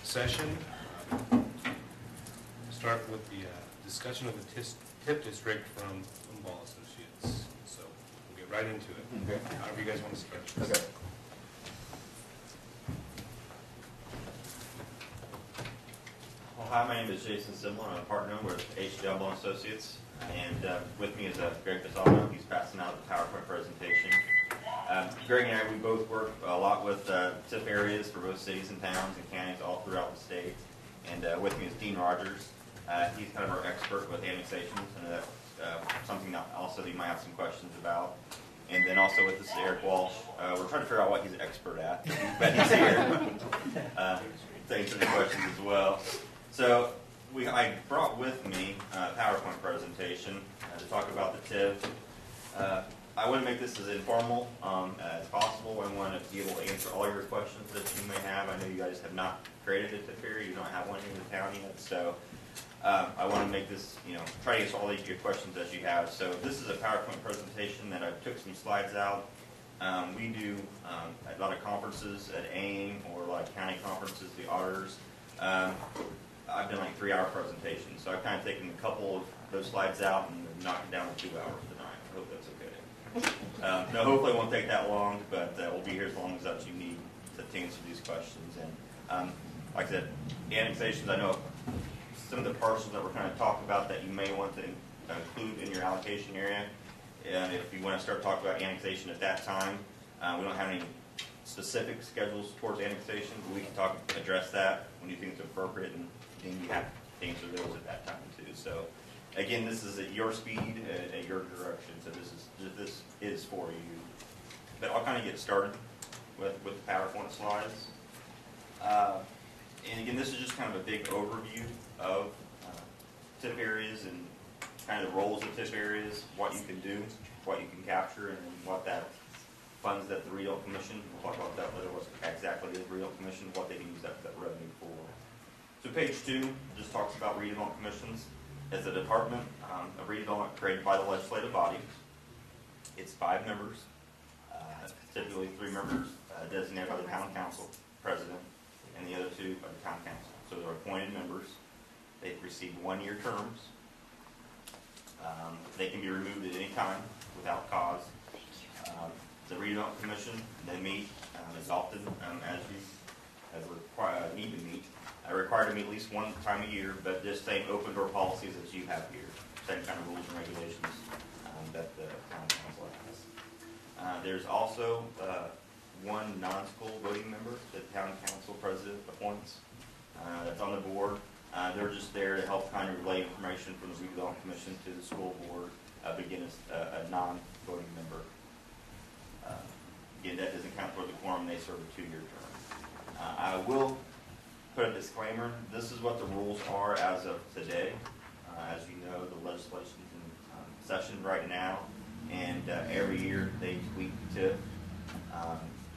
Session. Start with the discussion of the TIF District from Umbaugh and Associates. So we'll get right into it. Okay. However you guys want to start. Okay. Well, hi, my name is Jason Simler. I'm a partner with Umbaugh and Associates, and with me is Greg Pisano. He's passing out the PowerPoint presentation. Greg and I, we both work a lot with TIF areas for both cities and towns and counties all throughout the state. And with me is Dean Rogers. He's kind of our expert with annexations, and that's something that also that you might have some questions about. And then also with us is Eric Walsh. We're trying to figure out what he's an expert at, but he's here to answer the questions as well. So I brought with me a PowerPoint presentation to talk about the TIF. I want to make this as informal as possible. I want to be able to answer all your questions that you may have. I know you guys have not created a TIF area. You don't have one in the town yet. So I want to make this, try to answer all your questions that you have. So this is a PowerPoint presentation that I took some slides out. We do a lot of conferences at AIM or a lot of county conferences, the auditors. I've done like 3-hour presentations. So I've kind of taken a couple of those slides out and knocked it down to 2 hours tonight. I hope that's okay. No, hopefully it won't take that long, but we'll be here as long as that you need to answer these questions. And like I said, annexations, I know some of the parcels that we're going to talk about that you may want to include in your allocation area. And if you want to start talking about annexation at that time, we don't have any specific schedules towards annexation, but we can address that when you think it's appropriate, and then you have to answer those at that time too. So. Again, this is at your speed, at your direction, so this is for you. But I'll kind of get started with the PowerPoint slides. And again, this is just kind of a big overview of TIF areas and kind of the roles of TIF areas, what you can do, what you can capture, and what that funds that the Redevelopment Commission, we'll talk about that later, what exactly is Redevelopment Commission, what they can use that revenue for. So page 2 just talks about Redevelopment Commissions. As a department of redevelopment created by the legislative body. It's 5 members, typically 3 members designated by the town council president, and the other 2 by the town council. So they're appointed members. They receive 1-year terms. They can be removed at any time without cause. The Redevelopment Commission, they meet as often as need to meet. Required to meet at least 1 time a year, but just same open door policies as you have here. Same kind of rules and regulations that the town council has. There's also 1 non-school voting member that the town council president appoints. That's on the board. They're just there to help kind of relay information from the Redevelopment Commission to the school board, begin a non-voting member. Again, that doesn't count toward the quorum. They serve a 2-year term. I will put a disclaimer. This is what the rules are as of today. As you know, the legislation is in session right now, and every year they tweak the TIF.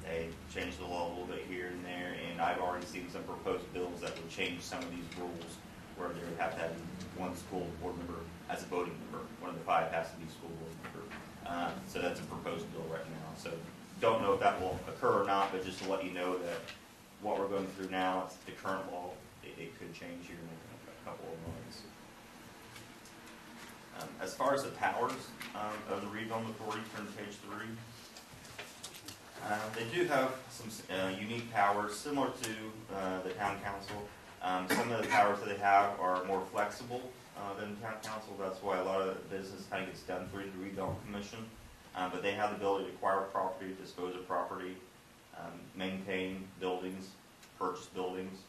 They change the law a little bit here and there, and I've already seen some proposed bills that would change some of these rules, where they would have to have 1 school board member as a voting member. 1 of the 5 has to be school board member. So that's a proposed bill right now. So don't know if that will occur or not, but just to let you know that what we're going through now, it's the current law. It could change here in a couple of months. As far as the powers of the Redevelopment Authority, turn to page 3. They do have some unique powers similar to the town council. Some of the powers that they have are more flexible than the town council. That's why a lot of the business kind of gets done through the Redevelopment Commission. But they have the ability to acquire property, dispose of property, maintain buildings, purchase buildings,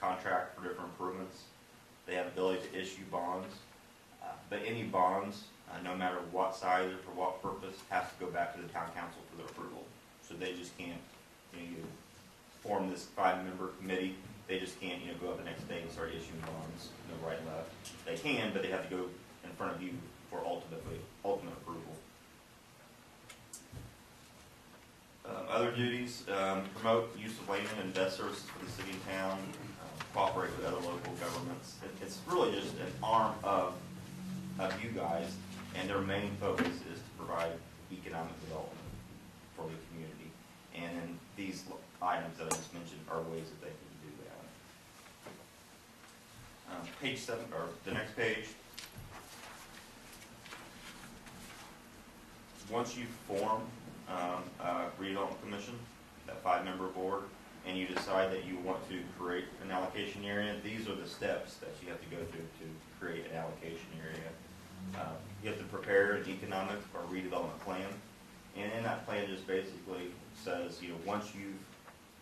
contract for different improvements. They have the ability to issue bonds, but any bonds, no matter what size or for what purpose, has to go back to the town council for their approval. So they just can't, you form this 5-member committee. They just can't, go up the next day and start issuing bonds, right and left. They can, but they have to go in front of you for ultimate approval. Other duties, promote use of land and debt services for the city and town, cooperate with other local governments. It's really just an arm of you guys, and their main focus is to provide economic development for the community. And then these items that I just mentioned are ways that they can do that. Page 7, or the next page. Once you form a redevelopment commission, that 5-member board, and you decide that you want to create an allocation area, these are the steps that you have to go through to create an allocation area. You have to prepare an economic or redevelopment plan, and in that plan just basically says, once you've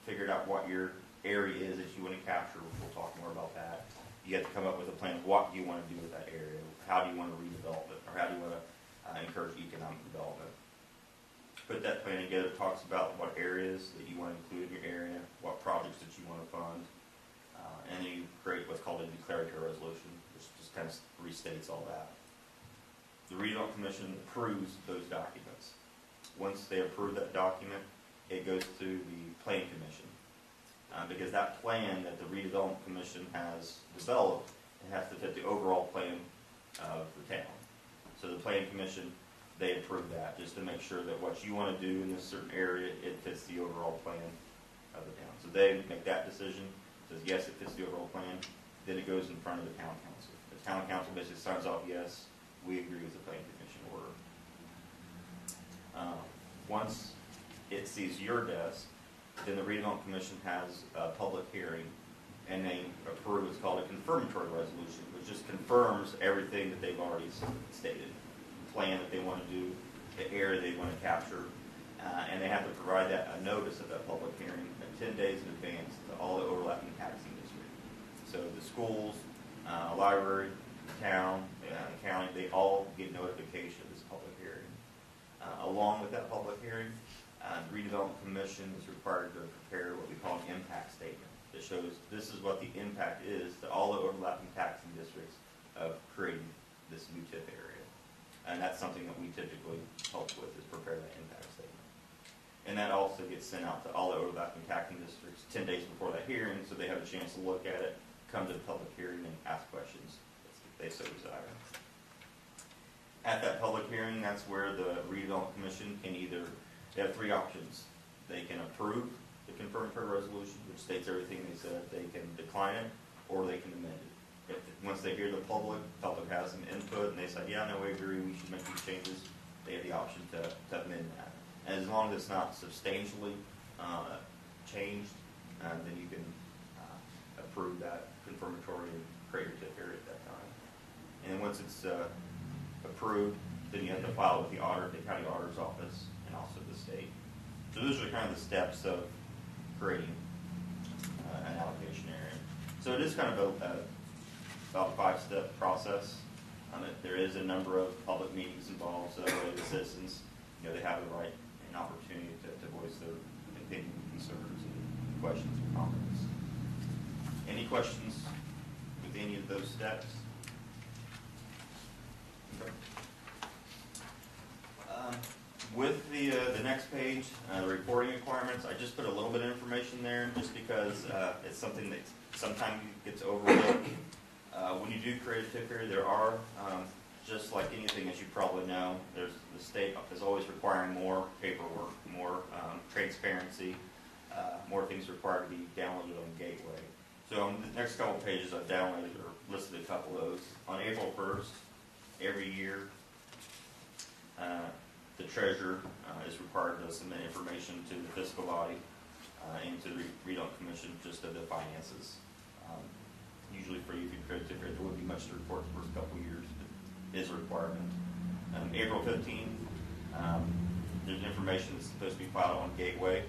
figured out what your area is that you want to capture, we'll talk more about that, you have to come up with a plan of what you want to do with that area, how do you want to redevelop it, or how do you want to encourage economic development. Put that plan together, talks about what areas that you want to include in your area, what projects that you want to fund, and then you create what's called a declaratory resolution, which just kind of restates all that. The Redevelopment Commission approves those documents. Once they approve that document, it goes to the Plan Commission. Because that plan that the Redevelopment Commission has developed, it has to fit the overall plan of the town. So the Plan Commission, they approve that just to make sure that what you want to do in this certain area, it fits the overall plan of the town. So they make that decision, says yes, it fits the overall plan, then it goes in front of the town council. The town council basically signs off, yes, we agree with the Plan Commission order. Once it sees your desk, then the Redevelopment Commission has a public hearing, and they approve what's called a confirmatory resolution, which just confirms everything that they've already stated. The plan that they want to do, the area they want to capture, and they have to provide that a notice of that public hearing 10 days in advance to all the overlapping taxing districts. So the schools, library, the town, the county, they all get notification of this public hearing. Along with that public hearing, the Redevelopment Commission is required to prepare what we call an impact statement that shows this is what the impact is to all the overlapping taxing districts of creating this new TIF area. And that's something that we typically help with, is prepare that impact statement. And that also gets sent out to all the overlapping taxing districts 10 days before that hearing, so they have a chance to look at it, come to the public hearing, and ask questions if they so desire. At that public hearing, that's where the Redevelopment Commission can either, they have 3 options. They can approve the confirmatory resolution, which states everything they said. They can decline it, or they can amend it. Once they hear the public has some input, and they say, yeah, no, we agree, we should make these changes, they have the option to amend that. And as long as it's not substantially changed, then you can approve that confirmatory and create your TIF area at that time. And once it's approved, then you have to file with the county auditor's office, and also the state. So those are kind of the steps of creating an allocation area. So it is kind of about a 5-step process. There is a number of public meetings involved, so that way the citizens, they have the right and opportunity to voice their opinion, concerns, and questions and comments. Any questions with any of those steps? Okay. With the next page, the reporting requirements, I just put a little bit of information there just because it's something that sometimes gets overlooked. When you do create a TIF area, there are, just like anything, as you probably know, the state is always requiring more paperwork, more transparency, more things required to be downloaded on Gateway. So on the next couple of pages, I've downloaded or listed a couple of those. On April 1st, every year, the treasurer is required to submit information to the fiscal body and to the Redevelopment Commission just of the finances. Usually for you, if you create a TIF area, there wouldn't be much to report the first couple of years, but it is a requirement. April 15th, there's information that's supposed to be filed on Gateway,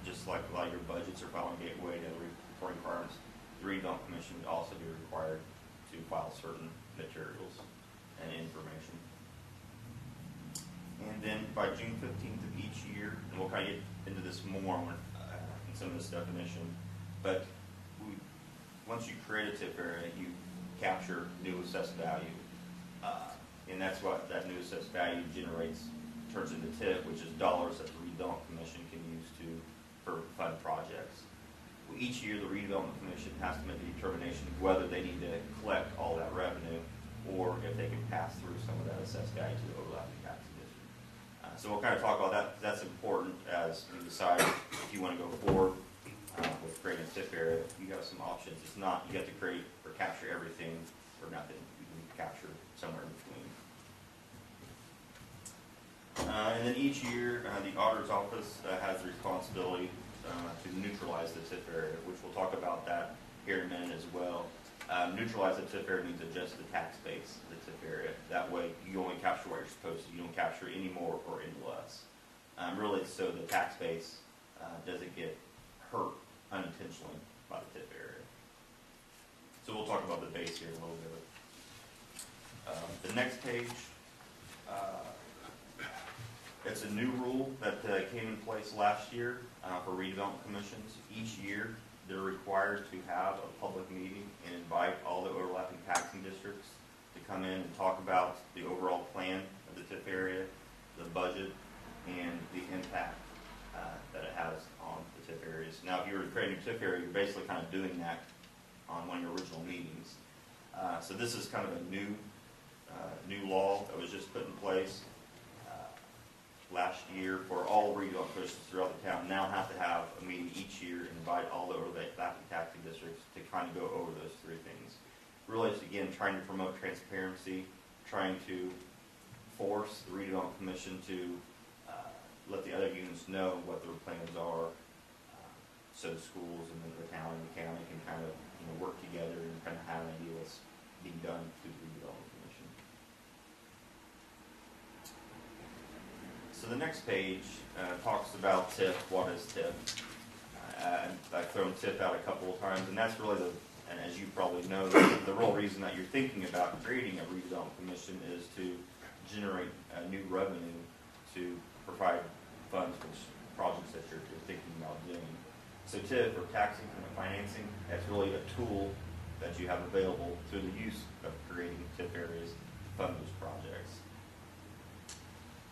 just like a lot of your budgets are filed on Gateway and other reporting requirements. The Redevelopment Commission would also be required to file certain materials and information. And then by June 15th of each year, and we'll kind of get into this more in some of this definition, but once you create a TIF area, you capture new assessed value. And that's what that new assessed value turns into TIF, which is dollars that the Redevelopment Commission can use for fund projects. Well, each year, the Redevelopment Commission has to make a determination of whether they need to collect all that revenue or if they can pass through some of that assessed value to the overlapping taxing district. So we'll kind of talk about that, 'cause that's important as you decide if you want to go forward with creating a TIF area. You have some options. It's not, you have to create or capture everything or nothing. You can capture somewhere in between. And then each year, the auditor's office has the responsibility to neutralize the TIF area, which we'll talk about that here in a minute as well. Neutralize the TIF area means adjust the tax base of the TIF area. That way, you only capture what you're supposed to. You don't capture any more or any less. Really, so the tax base doesn't get hurt unintentionally by the TIF area. So we'll talk about the base here a little bit. The next page, it's a new rule that came in place last year for redevelopment commissions. Each year, they're required to have a public meeting and invite all the overlapping taxing districts to come in and talk about the overall plan of the TIF area, the budget, and the impact that it has on the TIF areas. Now, if you were creating a TIF area, you're basically kind of doing that on one of your original meetings. So this is kind of a new law that was just put in place last year for all redevelopment commissions throughout the town. Now have to have a meeting each year and invite all the overlapping taxing districts to kind of go over those three things. Really, it's again trying to promote transparency, trying to force the redevelopment commission to let the other units know what their plans are, so the schools and the town and the county can kind of work together and kind of have an idea what's being done through the redevelopment commission. So the next page talks about TIF. What is TIF? I've thrown TIF out a couple of times, and that's really and as you probably know, the real reason that you're thinking about creating a redevelopment commission is to generate new revenue to provide funds for projects that you're thinking about doing. So TIF, or taxing and financing, that's really a tool that you have available through the use of creating TIF areas to fund those projects.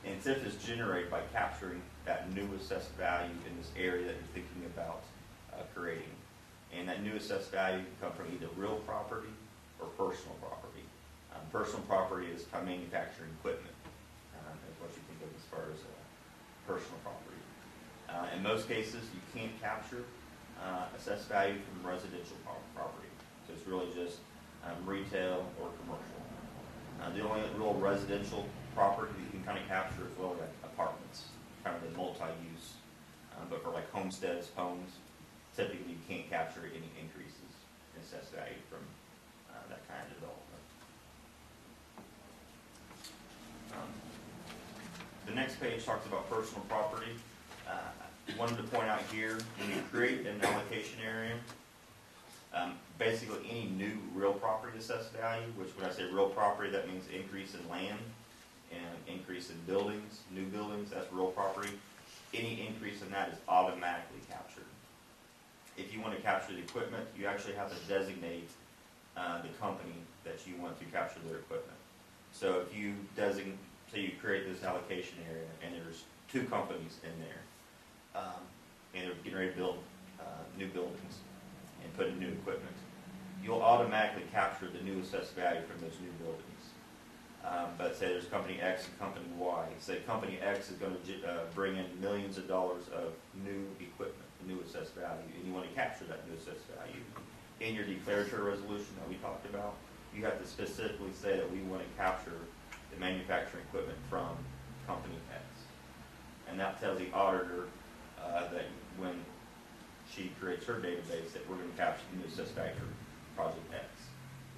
And TIF is generated by capturing that new assessed value in this area that you're thinking about creating. And that new assessed value can come from either real property or personal property. Personal property is manufacturing equipment, is what you think of as far as personal property. In most cases, you can't capture assessed value from residential property. So it's really just retail or commercial. The only real residential property that you can kind of capture is well like apartments, kind of the multi-use. But for like homesteads, homes, typically you can't capture any increases in assessed value from that kind of development. The next page talks about personal property. Wanted to point out here, when you create an allocation area, basically any new real property assessed value, which when I say real property, that means increase in land and increase in buildings, new buildings, that's real property. Any increase in that is automatically captured. If you want to capture the equipment, you actually have to designate the company that you want to capture their equipment. So if you say you create this allocation area and there's two companies in there, and they're getting ready to build new buildings and put in new equipment, you'll automatically capture the new assessed value from those new buildings. But say there's company X and company Y. Say company X is going to bring in millions of dollars of new equipment, new assessed value, and you want to capture that new assessed value. In your declaratory resolution that we talked about, you have to specifically say that we want to capture the manufacturing equipment from company X. And that tells the auditor that when she creates her database that we're going to capture the new assessed value for project X.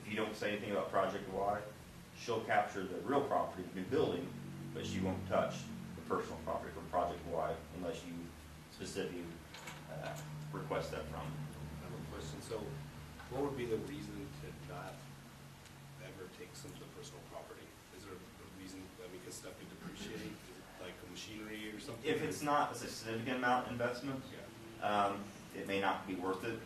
If you don't say anything about project Y, she'll capture the real property, the new building, but she won't touch the personal property from project Y unless you specifically request that from. I have a question. So what would be the reason to not ever take some of the personal property? Is there a reason? I mean, because stuff could depreciate? Is it like a machinery or something? If it's not a significant amount of investment, it may not be worth it.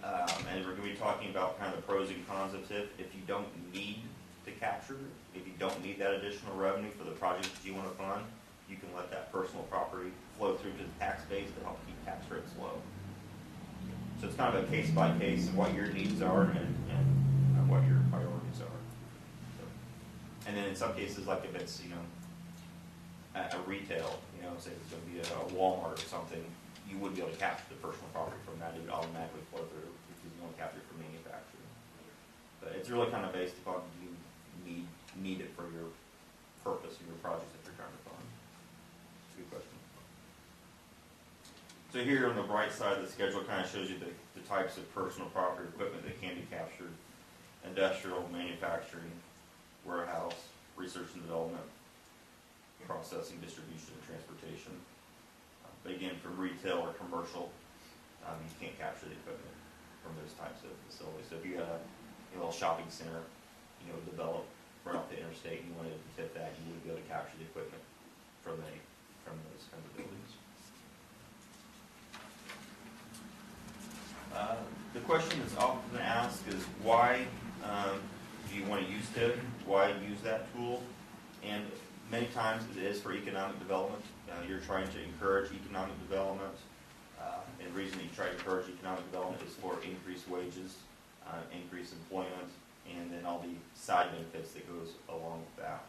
And we're going to be talking about kind of the pros and cons of TIF. If you don't need to capture it, if you don't need that additional revenue for the project that you want to fund, you can let that personal property flow through to the tax base to help keep tax rates low. So it's kind of a case by case of what your needs are and what your priorities are. So, and then in some cases, like if it's a retail, you know, say it's going to be a Walmart or something, you wouldn't be able to capture the personal property from that. It would automatically flow through because you don't capture it from manufacturing. But it's really kind of based upon you need it for your purpose or your projects that you're trying to fund. It's a good question. So here on the right side of the schedule kind of shows you the types of personal property equipment that can be captured: industrial, manufacturing, warehouse, research and development, processing, distribution, and transportation. But again, from retail or commercial, you can't capture the equipment from those types of facilities. So if you had a little shopping center, you know, developed right off the interstate and you wanted to tip that, you wouldn't be able to capture the equipment from those kinds of buildings. The question that's often asked is why do you want to use TIF? Why use that tool? And many times it is for economic development. You're trying to encourage economic development. And the reason that you try to encourage economic development is for increased wages, increased employment, and then all the side benefits that goes along with that.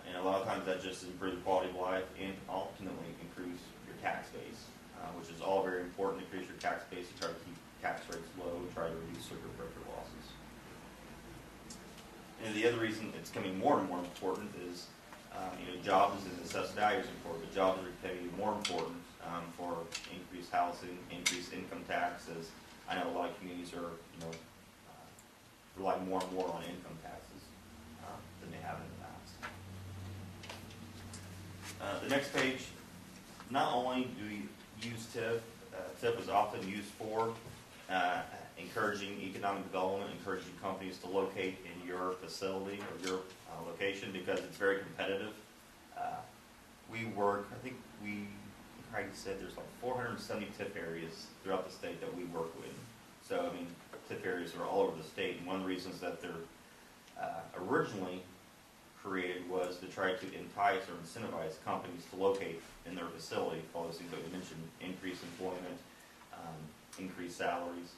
And a lot of times that just improves the quality of life and ultimately improves your tax base, which is all very important. Increase your tax base, you try to keep tax rates low, and try to reduce circuit breaker losses. And the other reason it's becoming more and more important is, you know, jobs and assessed value is important, but jobs are becoming more important for increased housing, increased income taxes. I know a lot of communities are, you know, rely more and more on income taxes than they have in the past. The next page, not only do we use TIF, TIF is often used for encouraging economic development, encouraging companies to locate in your facility or your location because it's very competitive. We work, I think Craig said there's like 470 TIF areas throughout the state that we work with. So, I mean, TIF areas are all over the state, and one of the reasons that they're originally created was to try to entice or incentivize companies to locate in their facility for all those things that we mentioned: increased employment, increased salaries.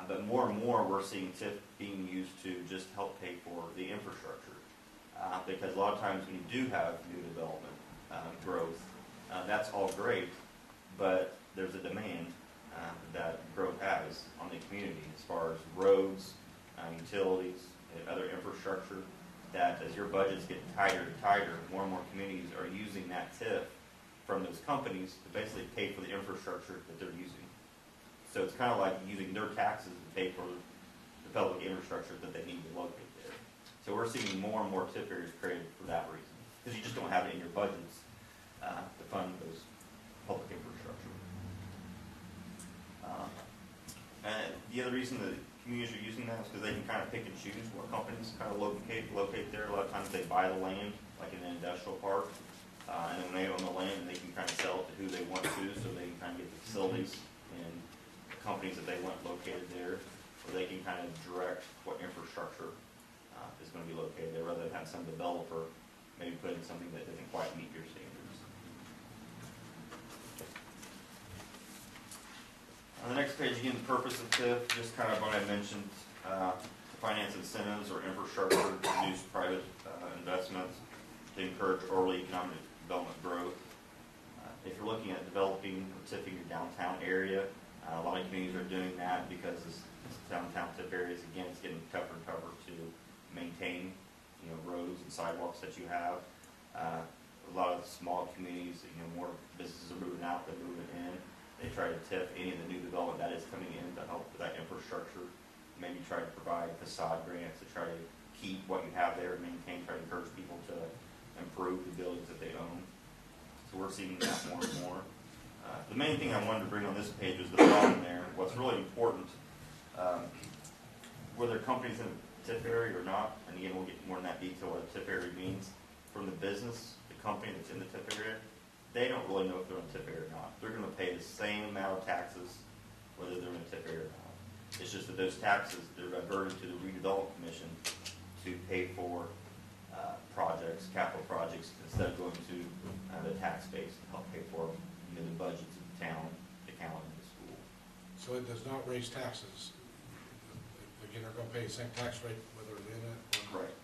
But more and more we're seeing TIF being used to just help pay for the infrastructure. Because a lot of times when you do have new development, growth, that's all great, but there's a demand that growth has on the community as far as roads, utilities, and other infrastructure, that as your budgets get tighter and tighter, more and more communities are using that TIF from those companies to basically pay for the infrastructure that they're using. So it's kind of like using their taxes to pay for the public infrastructure that they need to locate there. So we're seeing more and more TIF areas created for that reason, because you just don't have it in your budgets to fund those public infrastructure. And the other reason that communities are using that is because they can kind of pick and choose what companies kind of locate there. A lot of times they buy the land, like in an industrial park, and then when they own the land, they can kind of sell it to who they want to, so they can kind of get the facilities and the companies that they want located there, or they can kind of direct what infrastructure is going to be located there, rather than have some developer maybe put in something that doesn't quite meet your standards. On the next page, again, the purpose of TIF, just kind of what I mentioned, to finance incentives or infrastructure, to reduce private investments, to encourage early economic development growth. If you're looking at developing or TIFing your downtown area, a lot of communities are doing that because this downtown TIF areas, again, it's getting tougher and tougher to maintain, you know, roads and sidewalks that you have. A lot of the small communities, you know, more businesses are moving out than moving in. They try to TIF any of the new development that is coming in to help with that infrastructure. Maybe try to provide facade grants to try to keep what you have there and maintain, try to encourage people to improve the buildings that they own. So we're seeing that more and more. The main thing I wanted to bring on this page was the bottom there. What's really important, whether companies in a TIF area or not, and again we'll get more in that detail what a TIF area means, from the business, the company that's in the TIF area, they don't really know if they're in a TIF area or not. They're going to pay the same amount of taxes whether they're in a TIF area or not. It's just that those taxes, they're diverted to the redevelopment commission to pay for projects, capital projects, instead of going to the tax base to help pay for, you know, the budgets of the town, the county, and the school. So it does not raise taxes. Again, they're going to pay the same tax rate whether they're in it or not. Right.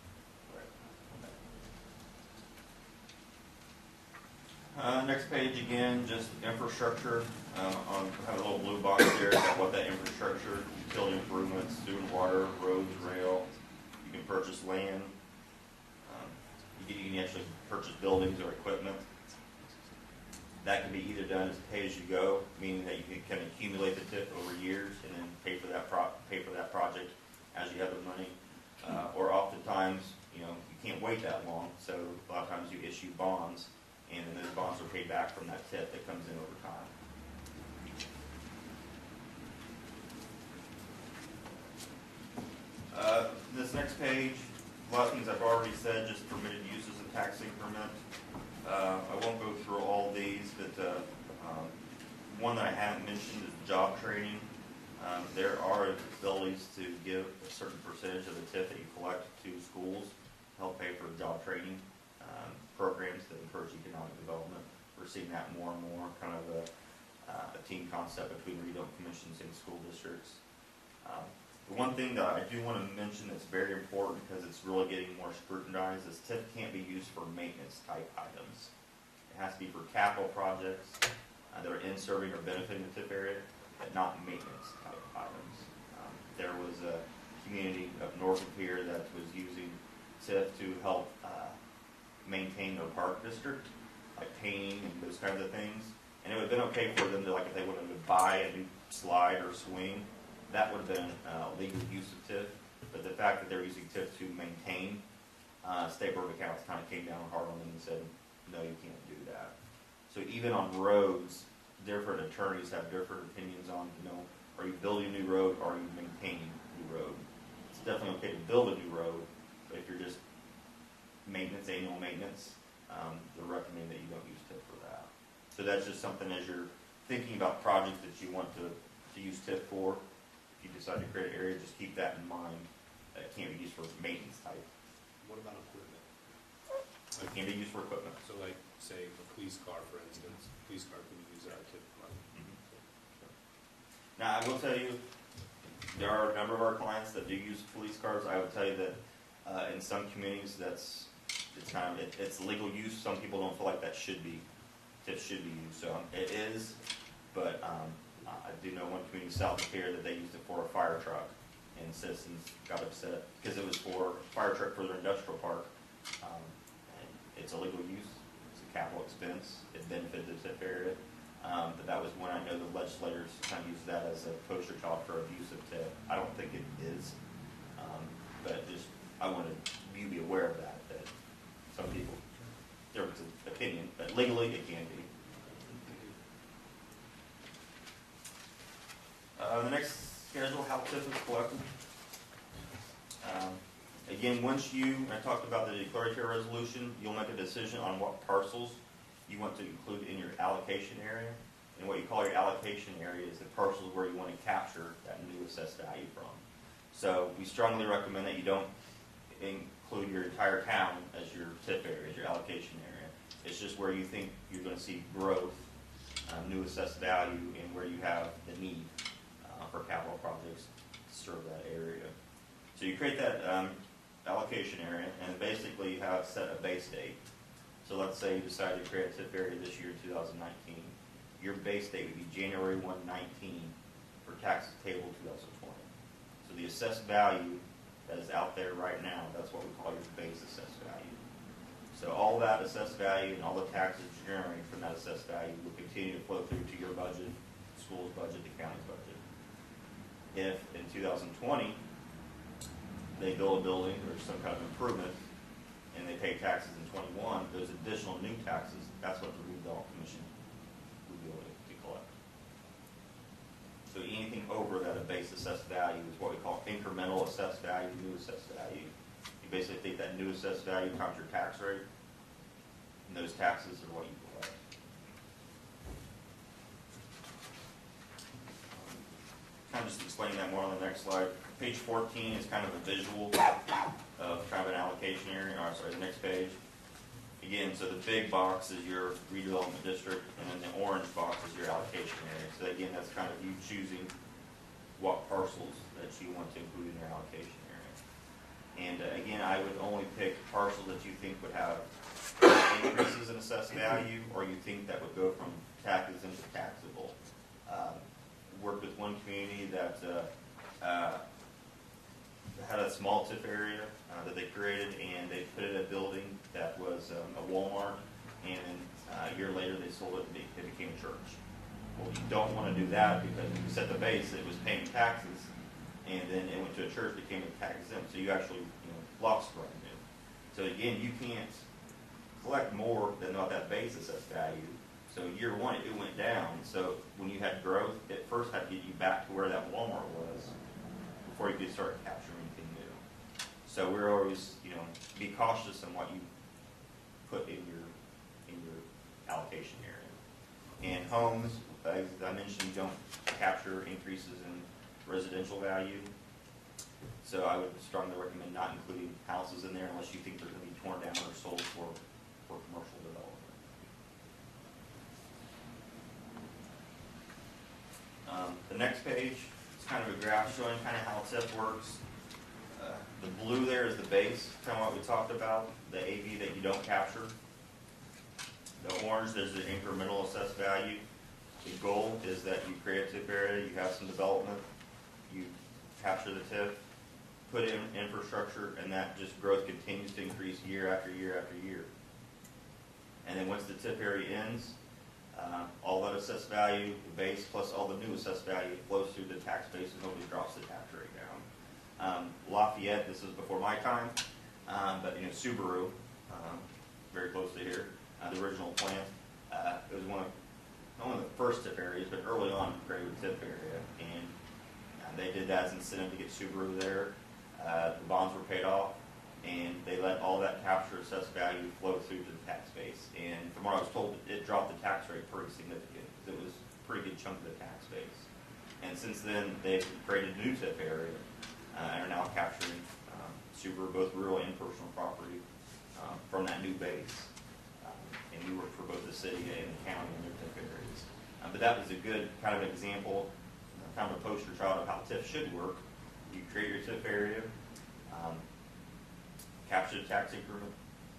Next page again, just infrastructure. Have a little blue box there about what that infrastructure, utility improvements, sewer and water, roads, rail. You can purchase land. You can actually purchase buildings or equipment. That can be either done as pay as you go, meaning that you can accumulate the TIF over years and then pay for that project as you have the money. Or oftentimes, you can't wait that long, so a lot of times you issue bonds, and then those bonds are paid back from that TIF that comes in over time. This next page, a lot of things I've already said, just permitted uses of tax increment. I won't go through all these, but one that I haven't mentioned is job training. There are abilities to give a certain percentage of the TIF that you collect to schools to help pay for job training programs that encourage economic development. We're seeing that more and more, kind of a team concept between regional commissions and school districts. The one thing that I do want to mention that's very important because it's really getting more scrutinized is TIF can't be used for maintenance type items. It has to be for capital projects that are in serving or benefiting the TIF area, but not maintenance type items. There was a community up north of here that was using TIF to help maintain their park district, like painting and those kinds of things. And it would have been okay for them to, like if they wanted to buy a new slide or swing, that would have been legal use of TIF, but the fact that they're using TIF to maintain State Board of Accounts kind of came down hard on them and said, no, you can't do that. So even on roads, different attorneys have different opinions on, are you building a new road or are you maintaining a new road? It's definitely okay to build a new road, but if you're just maintenance, annual maintenance, they're recommending that you don't use TIF for that. So that's just something as you're thinking about projects that you want to use TIF for. If you decide to create an area, just keep that in mind. That it can't be used for maintenance type. What about equipment? It can be used for equipment. So like, say, a police car, for instance, police car can be used out of TIF money. Now, I will tell you, there are a number of our clients that do use police cars. I would tell you that in some communities, it's legal use. Some people don't feel like that should be, TIF should be used. So it is, but I do know one community south of here that they used it for a fire truck, and citizens got upset because it was for a fire truck for their industrial park. And it's a legal use. It's a capital expense. It benefited the TIF area. But that was when I know the legislators kind of used that as a poster child for abuse of TIF. I don't think it is, but just I wanted you to be aware of that some people, there was an opinion, but legally it can be. The next schedule, how TIF is collected. Again, I talked about the declaratory resolution, you'll make a decision on what parcels you want to include in your allocation area. And what you call your allocation area is the parcels where you want to capture that new assessed value from. So we strongly recommend that you don't include your entire town as your TIF area, as your allocation area. It's just where you think you're going to see growth, new assessed value, and where you have the need for capital projects to serve that area. So you create that allocation area, and basically you have set a base date. So let's say you decide to create a TIF area this year, 2019. Your base date would be January 1, 19 for taxes payable 2020. So the assessed value that is out there right now, that's what we call your base assessed value. So all that assessed value and all the taxes generated from that assessed value will continue to flow through to your budget, the school's budget, the county's budget. If in 2020 they build a building or some kind of improvement and they pay taxes in 21, those additional new taxes, that's what the redevelopment commission will be able to collect. So anything over that a base assessed value is what we call incremental assessed value, new assessed value. You basically take that new assessed value times your tax rate, and those taxes are what you collect. Kind of just explaining that more on the next slide. Page 14 is kind of a visual of kind of an allocation area. The next page. Again, so the big box is your redevelopment district, and then the orange box is your allocation area. So again, that's kind of you choosing what parcels that you want to include in your allocation area. And again, I would only pick parcels that you think would have increases in assessed value, or you think that would go from taxes into taxable. Worked with one community that had a small TIF area that they created, and they put in a building that was a Walmart, and a year later they sold it and it became a church. Well, you don't want to do that, because if you set the base, it was paying taxes, and then it went to a church, became a tax exempt, so you actually, lost revenue. So again, you can't collect more than what that base assessed value. So year one, it went down. So when you had growth, it first had to get you back to where that Walmart was before you could start capturing anything new. So we're always, be cautious on what you put in your allocation area. And homes, as I mentioned, you don't capture increases in residential value. So I would strongly recommend not including houses in there unless you think they're going to be torn down or sold for commercial development. The next page is kind of a graph showing kind of how TIF works. The blue there is the base, kind of what we talked about, the AV that you don't capture. The orange, there's the incremental assessed value. The goal is that you create a TIF area, you have some development, you capture the TIF, put in infrastructure, and that just growth continues to increase year after year after year. And then once the TIF area ends, all that assessed value, the base plus all the new assessed value flows through the tax base, and nobody drops the tax rate down. Lafayette, this was before my time, but Subaru, very close to here, the original plant, it was one of the first TIF areas, but early on created a TIF area, and they did that as an incentive to get Subaru there. The bonds were paid off, and they let all that capture assessed value flow through to the tax base. And from what I was told, it dropped the tax rate pretty significant, because it was a pretty good chunk of the tax base. And since then, they've created a new TIF area, and are now capturing Subaru, both real and personal property, from that new base. And we work for both the city and the county in their TIF areas. But that was a good kind of example, kind of a poster child of how TIF should work. You create your TIF area, capture the tax increment,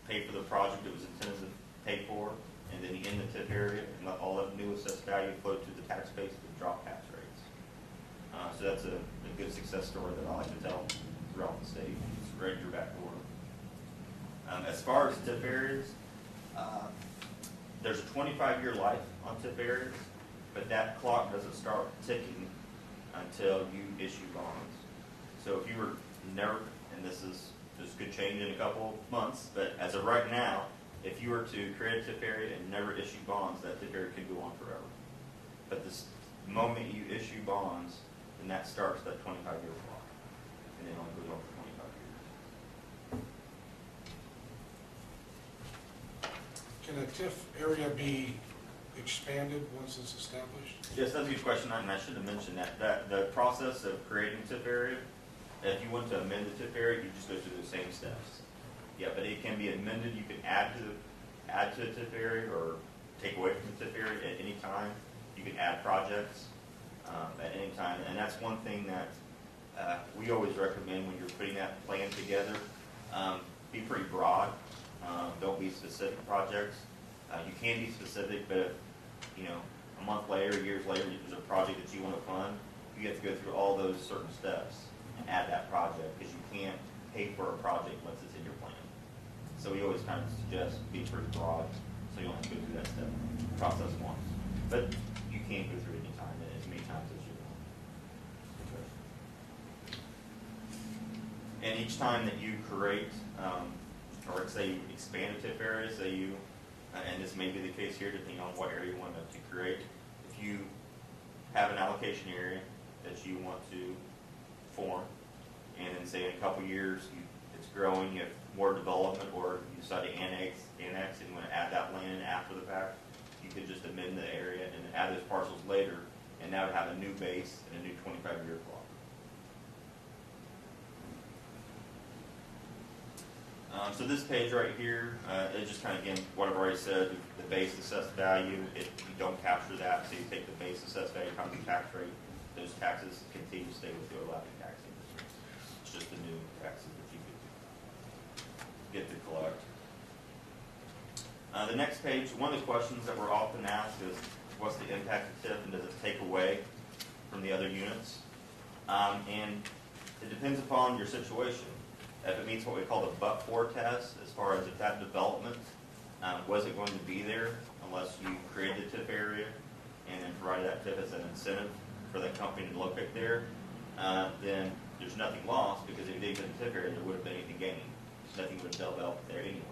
pay for the project it was intended to pay for, and then you end the TIF area and let all that new assessed value flow to the tax base to drop tax rates. So that's a good success story that I like to tell throughout the state. It's right in your back door. As far as TIF areas, there's a 25-year life on TIF areas, but that clock doesn't start ticking until you issue bonds. So if you were never, and this could change in a couple of months, but as of right now, if you were to create a TIF area and never issue bonds, that TIF area could go on forever. But the moment you issue bonds, then that starts that 25-year clock, and it only goes on for 25 years. Can a TIF area be expanded once it's established? Yes, that's a good question, and I should have mentioned that the process of creating a TIF area, if you want to amend the TIF area, you just go through the same steps. Yeah, but it can be amended. You can add to a TIF area or take away from the TIF area at any time. You can add projects at any time, and that's one thing that we always recommend when you're putting that plan together. Be pretty broad. Don't be specific projects. You can be specific, but if, a month later, years later, there's a project that you want to fund, you have to go through all those certain steps and add that project, because you can't pay for a project once it's in your plan. So we always kind of suggest be pretty broad, so you don't have to go through that step process once. But you can go through it anytime, as many times as you want. And each time that you create, or say you expand a TIF area, say you, and this may be the case here depending on what area you want to create, if you have an allocation area that you want to form, and then say in a couple years it's growing, you have more development, or you decide to annex and you want to add that land after the fact, you could just amend the area and add those parcels later, and that would have a new base and a new 25-year clock. So this page right here, it just kind of, again, what I've already said, the base assessed value, if you don't capture that, so you take the base assessed value times the tax rate, those taxes continue to stay with your allowed tax industry. It's just the new taxes that you get to collect. The next page, one of the questions that we're often asked is, what's the impact of TIF and does it take away from the other units? And it depends upon your situation. If it meets what we call the but-for test, as far as if that development wasn't going to be there unless you created the TIF area and then provided that TIF as an incentive for that company to locate there, then there's nothing lost, because if you didn't get the TIF area, there would have been anything gained. Nothing would have developed there anyway.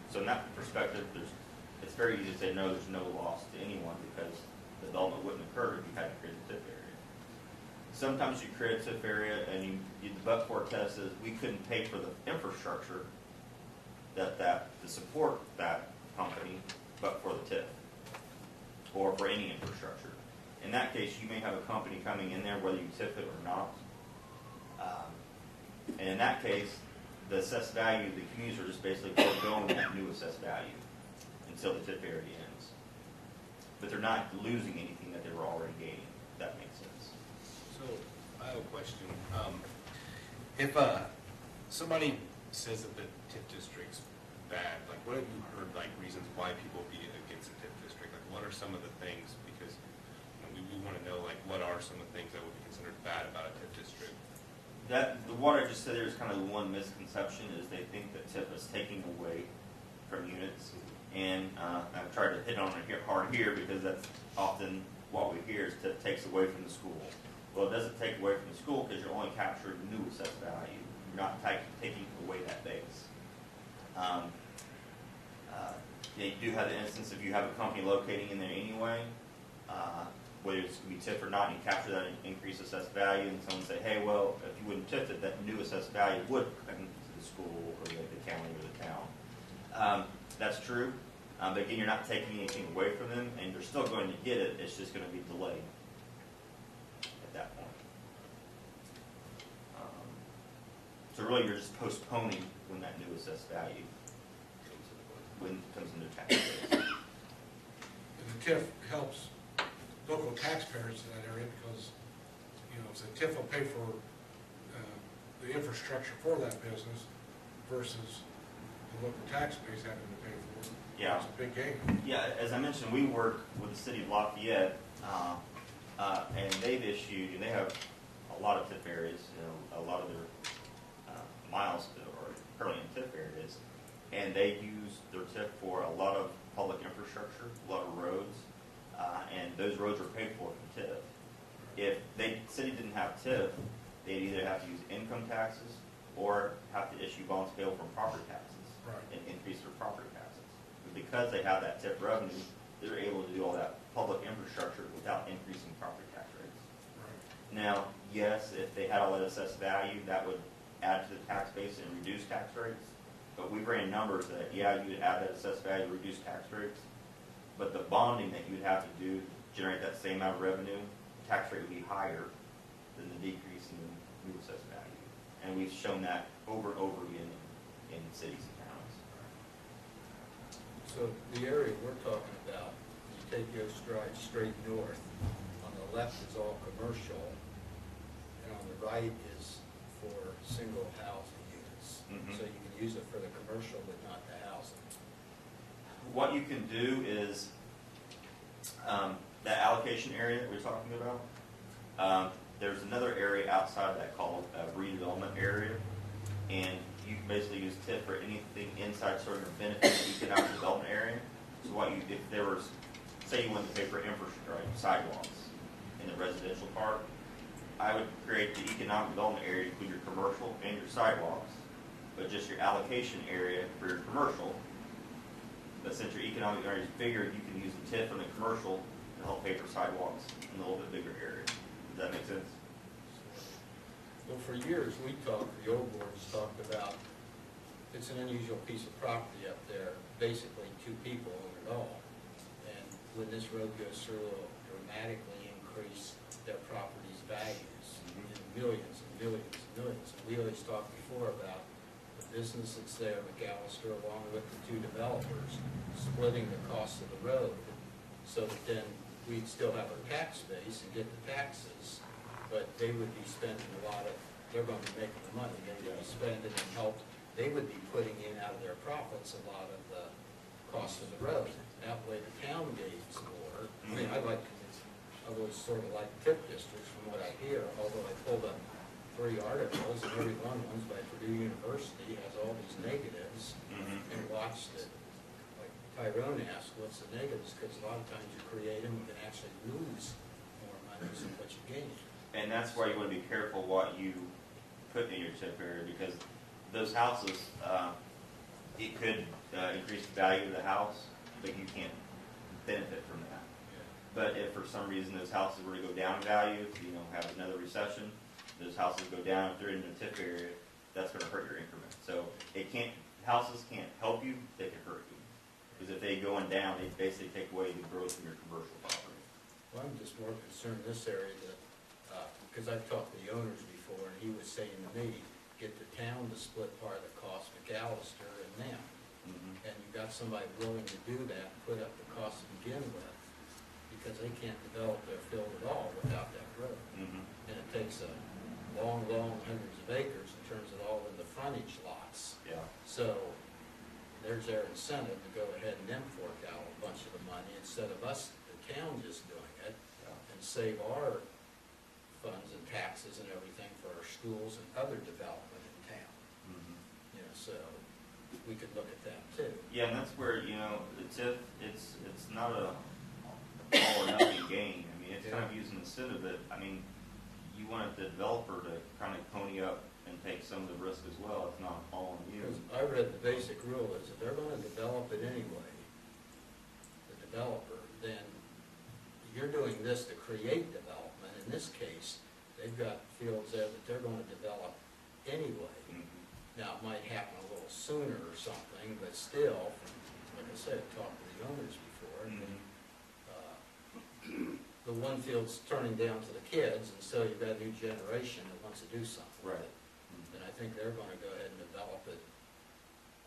So in that perspective, it's very easy to say no, there's no loss to anyone, because the development wouldn't occur if you hadn't created the TIF area. Sometimes you create a TIF area and the but-for test is we couldn't pay for the infrastructure to support that company, but for the TIF or for any infrastructure. In that case, you may have a company coming in there, whether you TIF it or not. And in that case, the assessed value, the communities are just basically foregoing that new assessed value until the TIF area ends. But they're not losing anything that they were already gaining, if that makes sense. So, I have a question. If somebody says that the TIF district's bad, like what have you heard, like reasons why people would be against the TIF district? Like what are some of the things, because we want to know like what are some of the things that would be considered bad about a TIF district? What I just said there is kind of the one misconception, is they think that TIF is taking away from units. And I've tried to hit on it hard here, because that's often what we hear is TIF takes away from the school. Well, it doesn't take away from the school, because you're only capturing new assessed value. You're not taking away that base. You do have the instance if you have a company locating in there anyway, whether it's going to be TIF or not, and you capture that increased assessed value, and someone say, hey, well, if you wouldn't TIF it, that new assessed value would come to the school or the county or the town. That's true, but again, you're not taking anything away from them, and you're still going to get it. It's just going to be delayed at that point. So really, you're just postponing when that new assessed value comes into tax base. And the TIF helps local taxpayers in that area, because, you know, the TIF will pay for the infrastructure for that business versus the local tax base having to pay for it. Yeah. It's a big gain. Yeah, as I mentioned, we work with the city of Lafayette, and they have a lot of TIF areas, a lot of their miles are currently in TIF areas, and they use their TIF for a lot of public infrastructure, a lot of roads, and those roads are paid for from TIF. If the city didn't have TIF, they'd either have to use income taxes or have to issue bonds payable from property taxes, Right. and increase their property taxes. But because they have that TIF revenue, they're able to do all that public infrastructure without increasing property tax rates. Right. Now, yes, if they had all that assessed value, that would add to the tax base and reduce tax rates. But we ran numbers that, yeah, you would add that assessed value, reduce tax rates, but the bonding that you'd have to do to generate that same amount of revenue, tax rate would be higher than the decrease in the new assessed value. And we've shown that over and over again in cities and towns. So the area we're talking about, you take your straight north, on the left is all commercial, and on the right is for single housing units. Mhm. So you can use it for the commercial, but not the housing. What you can do is, that allocation area that we're talking about, there's another area outside of that called a redevelopment area, and you can basically use TIF for anything inside sort of benefit the economic development area. So if there was, say you wanted to pay for infrastructure, right, sidewalks in the residential part, I would create the economic development area to include your commercial and your sidewalks, but just your allocation area for your commercial. But since your economic area is bigger, you can use the TIF from the commercial to help pay for sidewalks in a little bit bigger area. Does that make sense? Well, for years, the old boards talked about, it's an unusual piece of property up there, basically two people own it all. And when this road goes through, it'll dramatically increase their property's values in millions and millions and millions. And we always talked before about the business that's there, McAllister, along with the two developers, splitting the cost of the road, so that then we'd still have our tax base and get the taxes, but they would be spending a lot of, they're going to be making the money, they would be spending and they would be putting in out of their profits a lot of the cost of the road. That way the town gains more. I mean, I've always sort of liked TIF districts from what I hear, although I pulled up 3 articles, and every one's by Purdue University, has all these negatives, and watched it. Like Tyrone asked, what's the negatives? Because a lot of times you create them, you can actually lose more money than what you gain. And that's why you want to be careful what you put in your TIF area, because those houses, it could increase the value of the house, but you can't benefit from that. But if for some reason those houses were to go down in value, have another recession, those houses go down, if they're in the TIF area, that's going to hurt your increment. So houses can't help you, they can hurt you. Because if they going down, they basically take away the growth in your commercial property. Well, I'm just more concerned in this area that, because I've talked to the owners before, and he was saying to me, get the town to split part of the cost, McAllister and them. And you've got somebody willing to do that, and put up the cost to begin with, because they can't develop their field at all without that road. And it takes a long hundreds of acres and turns it all into frontage lots. Yeah. So there's their incentive to go ahead and then fork out a bunch of the money instead of us, the town, just doing it and save our funds and taxes and everything for our schools and other development in town. So we could look at that too. Yeah, and that's where, the TIF, it's not a all or nothing game. I mean, it's kind of using the incentive that, you want the developer to kind of pony up and take some of the risk as well. It's not all on you. Because I read the basic rule is if they're going to develop it anyway, the developer, then you're doing this to create development. In this case, they've got fields there that they're going to develop anyway. Now, it might happen a little sooner or something, but still, like I said, I talked to the owners before, and the one field's turning down to the kids, and so you've got a new generation that wants to do something with it. And I think they're going to go ahead and develop it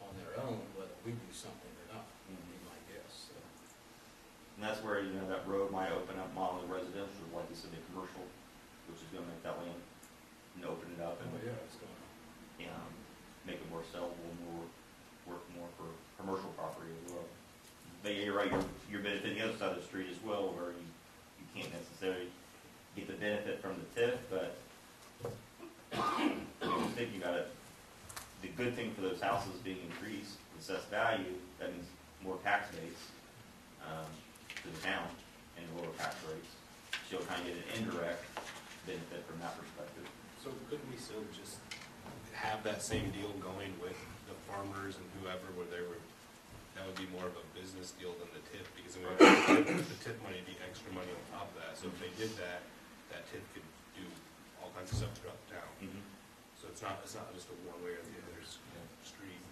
on their own, whether we do something or not, would be my guess. So. And that's where, that road might open up modeling residential, like you said, the commercial, which is going to make that land and open it up and It's going to. Make it more sellable, work more for commercial property as well. But yeah, you're right, you're benefiting the other side of the street as well, where you can't necessarily get the benefit from the TIF, but I think you got it. The good thing for those houses being increased, assessed value, that means more tax base to the town and lower tax rates. So you'll kind of get an indirect benefit from that perspective. So couldn't we still just have that same deal going with the farmers and whoever, where that would be more of a business deal than the TIF, because the TIF money would be extra money on top of that. So if they did that, that TIF could do all kinds of stuff throughout the town. So it's not just a one way or the other street.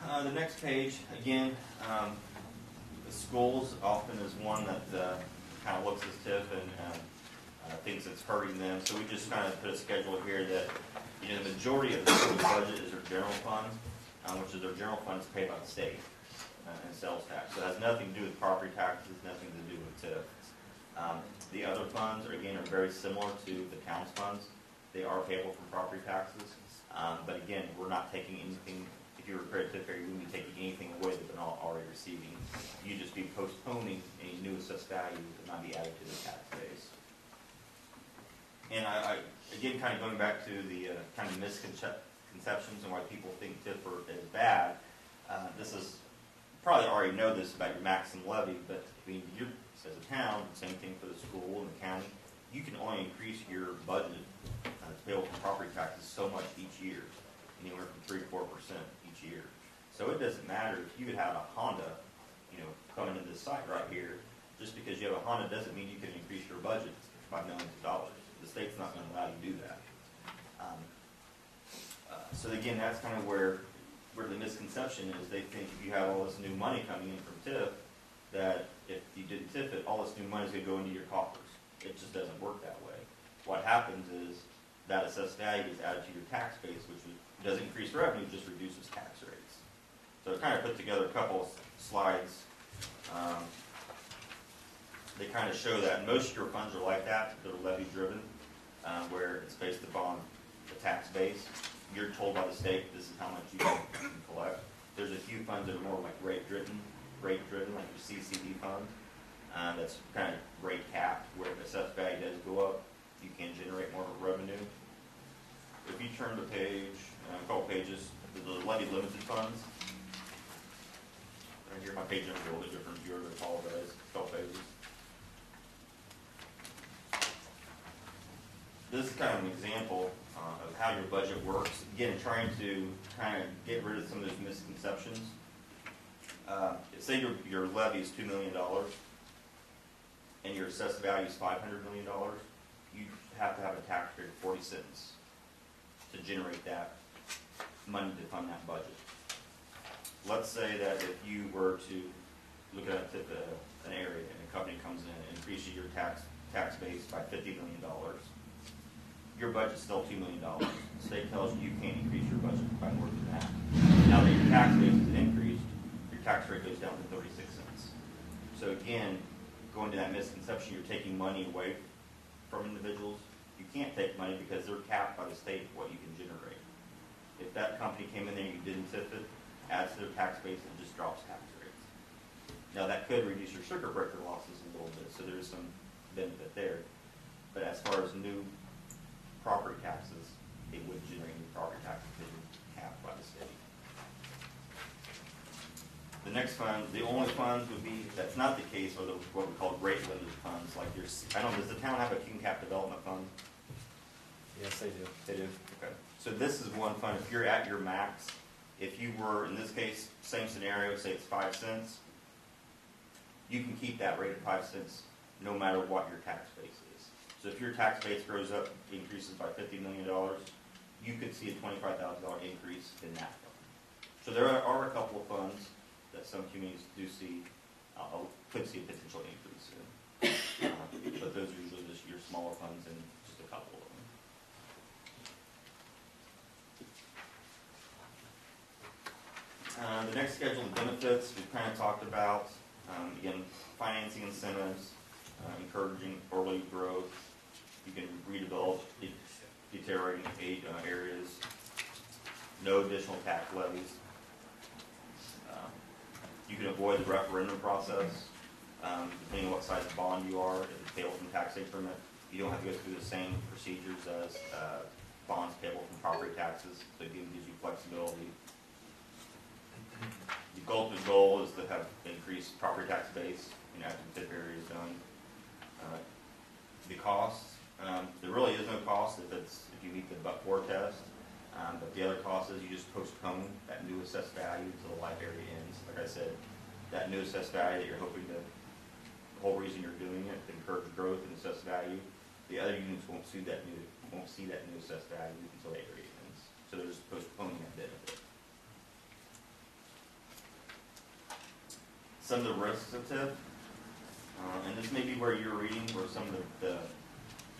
The next page, again, the schools often is one that kind of looks at TIF and thinks it's hurting them. So we just kind of put a schedule here that, the majority of the school budget is their general fund, which is their general funds paid by the state and sales tax. So it has nothing to do with property taxes, nothing to do with TIF. The other funds are very similar to the town's funds. They are payable from property taxes. But again, we're not taking anything. If you were a credit TIF area, you wouldn't be taking anything away that they're not already receiving. You'd just be postponing any new assessed value that might be added to the tax base. And I again, kind of going back to the kind of misconceptions and why people think TIF is bad. This is probably already know this about your maximum levy, but you as a town, same thing for the school and the county. You can only increase your budget to payable for property taxes so much each year, anywhere from 3-4% each year. So it doesn't matter if you could have a Honda, coming into this site right here. Just because you have a Honda doesn't mean you can increase your budget by millions of dollars. The state's not going to allow you to do that. So again, that's kind of where the misconception is. They think if you have all this new money coming in from TIF, that if you didn't TIF it, all this new money is going to go into your coffers. It just doesn't work that way. What happens is that assessed value is added to your tax base, which doesn't increase revenue, just reduces tax rates. So I kind of put together a couple of slides. They kind of show that most of your funds are like that. They're levy driven, where it's based upon the tax base. you're told by the state, this is how much you can collect. There's a few funds that are more like rate driven, like your CCD fund. That's kind of rate capped, where if assessed value does go up, you can generate more revenue. If you turn the page, a couple pages, the levy limited funds. Right here, my page number is a little bit different. Yours, I apologize. A couple pages. This is kind of an example of how your budget works. Again, trying to kind of get rid of some of those misconceptions. Say your levy is $2 million and your assessed value is $500 million. You have to have a tax rate of 40 cents to generate that money to fund that budget. Let's say that if you were to look at an area and a company comes in and increases your tax base by $50 million, your budget's still $2 million. The state tells you can't increase your budget by more than that. Now that your tax base is increased, your tax rate goes down to 36 cents. So again, going to that misconception, you're taking money away from individuals. You can't take money because they're capped by the state what you can generate. If that company came in there and you didn't TIF it, adds to their tax base and just drops tax rates. Now that could reduce your circuit breaker losses a little bit, so there's some benefit there. But as far as new property taxes, it would generate new property taxes that are capped by the state. The next fund, the only funds would be, that's not the case, are the, what we call rate limited funds, like your, I don't know, does the town have a King Cap Development Fund? Yes, they do. They do? Okay. So this is one fund, if you're at your max, if you were, in this case, same scenario, say it's 5 cents, you can keep that rate of 5 cents no matter what your tax base is. So if your tax base grows up, increases by $50 million, you could see a $25,000 increase in that fund. So there are a couple of funds that some communities do see, could see a potential increase in. But those are usually just your smaller funds and just a couple of them. The next schedule of benefits we've kind of talked about. Again, financing incentives, encouraging early growth. You can redevelop deteriorating areas. No additional tax levies. You can avoid the referendum process, depending on what size of bond you are. If it's payable from tax increment, you don't have to go through the same procedures as bonds payable from property taxes, so it gives you flexibility. The ultimate goal is to have increased property tax base, after the TIF area is done. The costs, there really is no cost if you meet the but-for test. But the other cost is you just postpone that new assessed value until the life area ends. Like I said, that new assessed value that you're hoping to, the whole reason you're doing it, to encourage growth in assessed value, the other units won't see that new assessed value until the area ends. So they're just postponing that benefit. Some of the risks of TIF, and this may be where you're reading, where some of the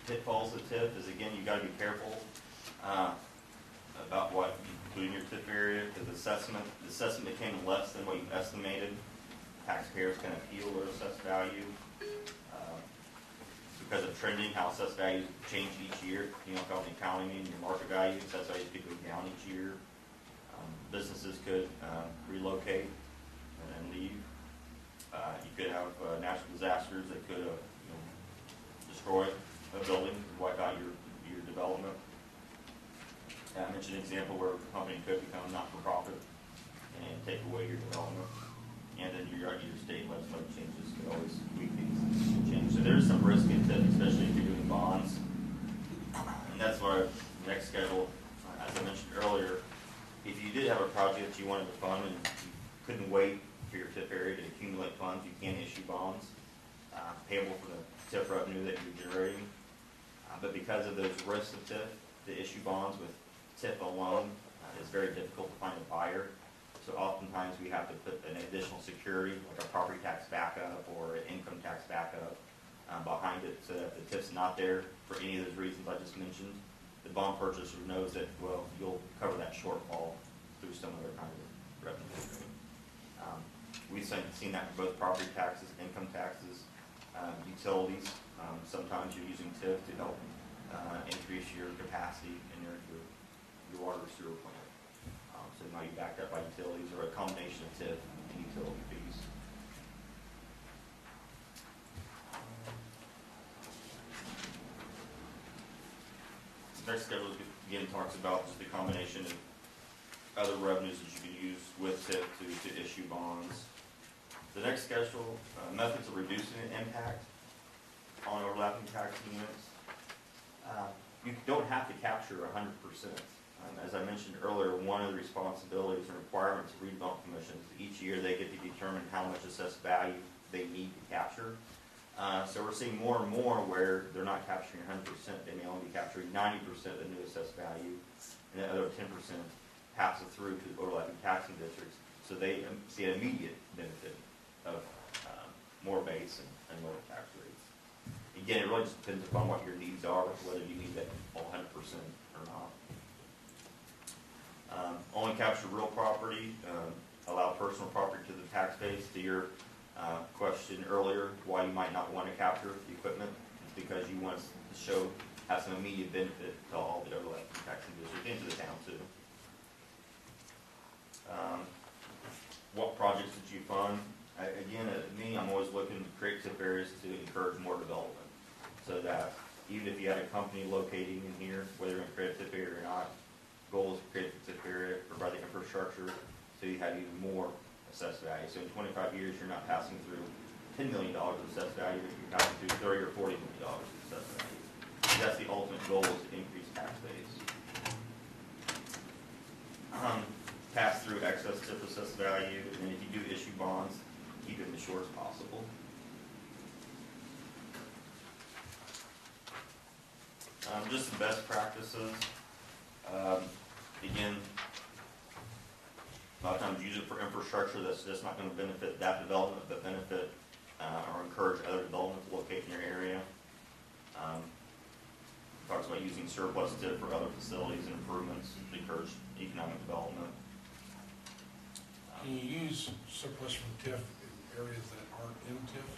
pitfalls of TIF is, again, you've got to be careful about what you put in your TIF area, because the assessment became less than what you estimated. Taxpayers can appeal their assessed value because of trending, how assessed values change each year. Called the accounting mean your market value, assessed values could go down each year. Businesses could relocate and leave. You could have natural disasters that could destroy a building, wipe out your development. I mentioned an example where a company could become not-for-profit and take away your development, and then your state legislative changes could always tweak things and change. So there's some risk in TIF, especially if you're doing bonds, and that's why next schedule, as I mentioned earlier, if you did have a project you wanted to fund and you couldn't wait for your TIF area to accumulate funds, you can issue bonds payable for the TIF revenue that you're generating. But because of those risks of TIF, to issue bonds with TIF alone is very difficult to find a buyer. So oftentimes we have to put an additional security, like a property tax backup or an income tax backup behind it, so that the TIF's not there for any of those reasons I just mentioned. The bond purchaser knows that, well, you'll cover that shortfall through some other kind of revenue stream. We've seen that for both property taxes, income taxes, utilities. Sometimes you're using TIF to help increase your capacity and your your water or sewer plant. So it might be backed up by utilities or a combination of TIF and utility fees. Next schedule again talks about just the combination of other revenues that you can use with TIF to issue bonds. The next schedule, methods of reducing the impact on overlapping tax units. You don't have to capture 100%. As I mentioned earlier, one of the responsibilities and requirements of redevelopment commissions, each year they get to determine how much assessed value they need to capture. So we're seeing more and more where they're not capturing 100%. They may only be capturing 90% of the new assessed value, and the other 10% passes through to the overlapping taxing districts. So they see an immediate benefit of more base and lower tax rates. Again, it really just depends upon what your needs are, whether you need that 100% or not. Only capture real property, allow personal property to the tax base. To your question earlier, why you might not want to capture the equipment, it's because you want to show, have some immediate benefit to all the overlapping taxing districts into the town too. What projects did you fund? Again, I'm always looking to create TIF areas to encourage more development, so that even if you had a company locating in here, whether you're going to create a TIF area or not, goal is to create the TIF area, provide the infrastructure, so you have even more assessed value. So in 25 years, you're not passing through $10 million of assessed value, but you're passing through $30 or $40 million of assessed value. So that's the ultimate goal, is to increase tax base. Pass through excess TIF assessed value, and then if you do issue bonds, keep it as short as possible. Just the best practices. Again, a lot of times use it for infrastructure that's just not going to benefit that development, but benefit or encourage other development to locate in your area. Talks about using surplus TIF for other facilities and improvements to encourage economic development. Can you use surplus from TIF in areas that aren't in TIF?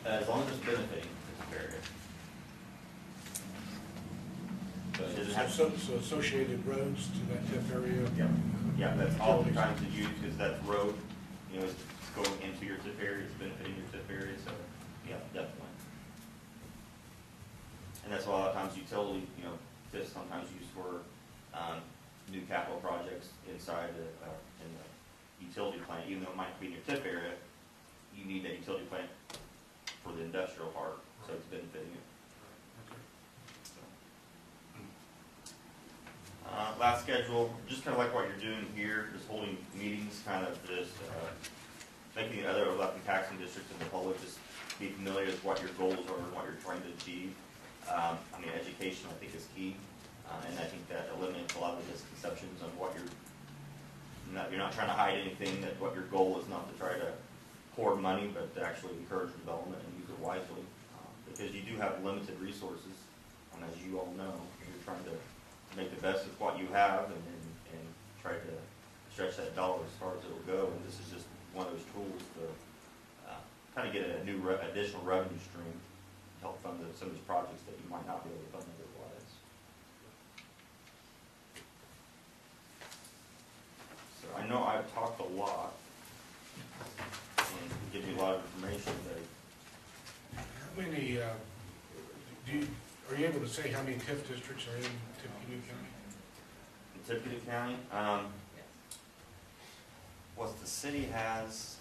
As long as it's benefiting the TIF area. But it has So associated roads to that TIF area? Yeah, that's all the kinds of use, because that road, is going into your TIF area, it's benefiting your TIF area, so, yeah, definitely. And that's why a lot of times utility, TIF's sometimes used for new capital projects inside in the utility plant. Even though it might be in your TIF area, you need that utility plant for the industrial part, so it's benefiting it. Last schedule, just kind of like what you're doing here, just holding meetings, kind of just making the other overlapping taxing districts and the public just be familiar with what your goals are and what you're trying to achieve. Education, I think, is key, and I think that eliminates a lot of misconceptions on what you're not trying to hide anything, that what your goal is not to try to hoard money, but to actually encourage development and use it wisely, because you do have limited resources, and as you all know, you're trying to make the best with what you have and try to stretch that dollar as far as it will go. And this is just one of those tools to kind of get a new additional revenue stream to help fund some of these projects that you might not be able to fund otherwise. So I know I've talked a lot and give you a lot of information today. How many, are you able to say how many TIF districts are in Tippecanoe County? In Tippecanoe County, the city has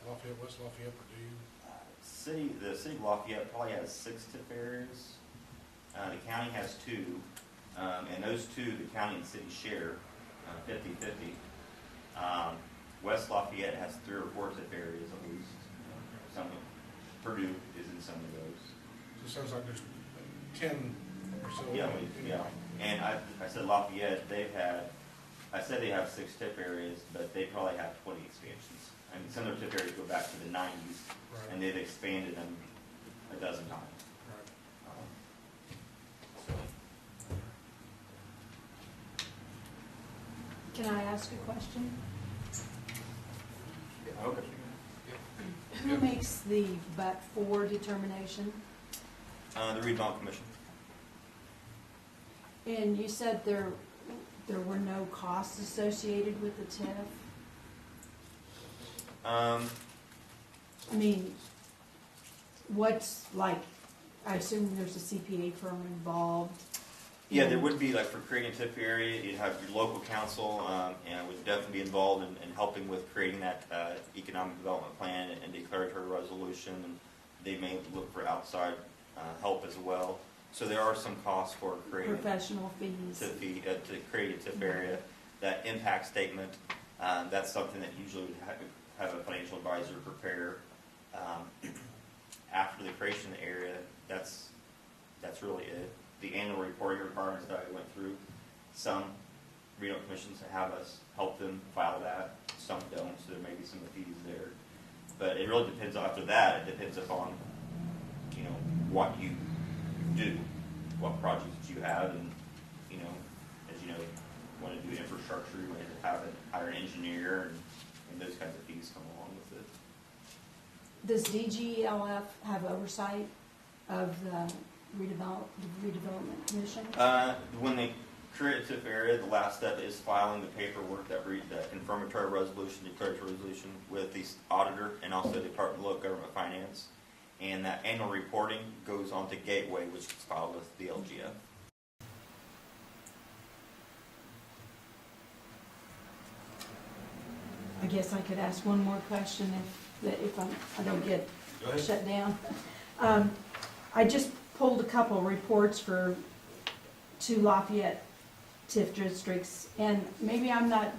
Lafayette, West Lafayette, Purdue? The city of Lafayette probably has 6 TIF areas. The county has 2, and those 2, the county and city share 50-50. West Lafayette has 3 or 4 TIF areas at least. Purdue is in some of those. So it sounds like there's 10 or so. Yeah. And I said Lafayette, I said they have 6 TIF areas, but they probably have 20 expansions. I mean, some of their TIF areas go back to the 90s, right, and they've expanded them a dozen times. Right. Can I ask a question? Okay. Who makes the but-for determination? The redevelopment commission. And you said there there were no costs associated with the TIF? I mean, what's like, I assume there's a CPA firm involved. Yeah, there would be, like, for creating a TIF area, you'd have your local council, and would definitely be involved in helping with creating that economic development plan and declaratory resolution, and they may look for outside help as well. So there are some costs for creating Professional fees. to create a TIF area. That impact statement, that's something that usually would have a financial advisor prepare. After the creation of the area, that's really it. The annual reporting requirements that I went through, some regional commissions have us help them file that, some don't, so there may be some fees there. But it really depends, after that, it depends upon, you know, what you do, what projects you have, and, you know, as you know, you want to do infrastructure, you want to hire an engineer, and those kinds of fees come along with it. Does DGLF have oversight of the redevelopment commission? When they create a TIF area, the last step is filing the paperwork, that confirmatory resolution, declaratory resolution with the auditor and also the Department of Local Government Finance. And that annual reporting goes on to Gateway, which is filed with the LGF. I guess I could ask one more question if I don't get Go ahead. shut down. I just pulled a couple reports for 2 Lafayette TIF districts, and maybe I'm not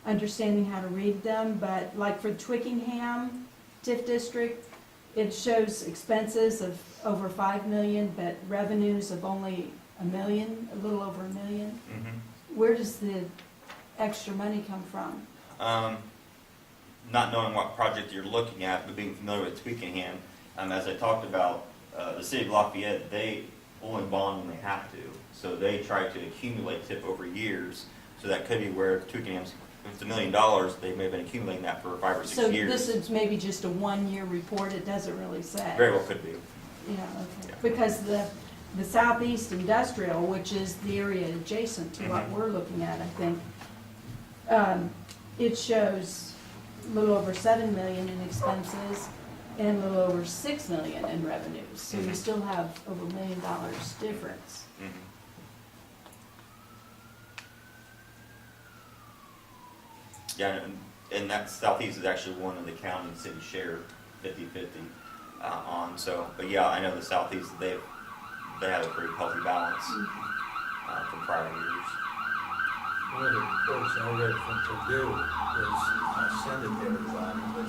understanding how to read them, but like for Twickenham TIF district, it shows expenses of over $5 million, but revenues of only $1 million, a little over $1 million. Mm-hmm. Where does the extra money come from? Not knowing what project you're looking at, but being familiar with Twickenham, as I talked about, the city of Lafayette, they only bond when they have to. So they try to accumulate TIF over years. So that could be where Twickenham's, if it's $1 million, they may have been accumulating that for 5 or 6 years. So this is maybe just a 1-year report, it doesn't really say. Very well could be. Yeah, okay. Yeah. Because the Southeast Industrial, which is the area adjacent to what Mhm. we're looking at, I think, it shows a little over $7 million in expenses and a little over $6 million in revenues. So you Mhm. still have over $1 million difference. Mhm. Yeah, and that Southeast is actually one of the county and city share 50-50 on. So, but yeah, I know the Southeast, they have a pretty healthy balance from prior years. One of the reports I read from Purdue was, I sent it to everybody, but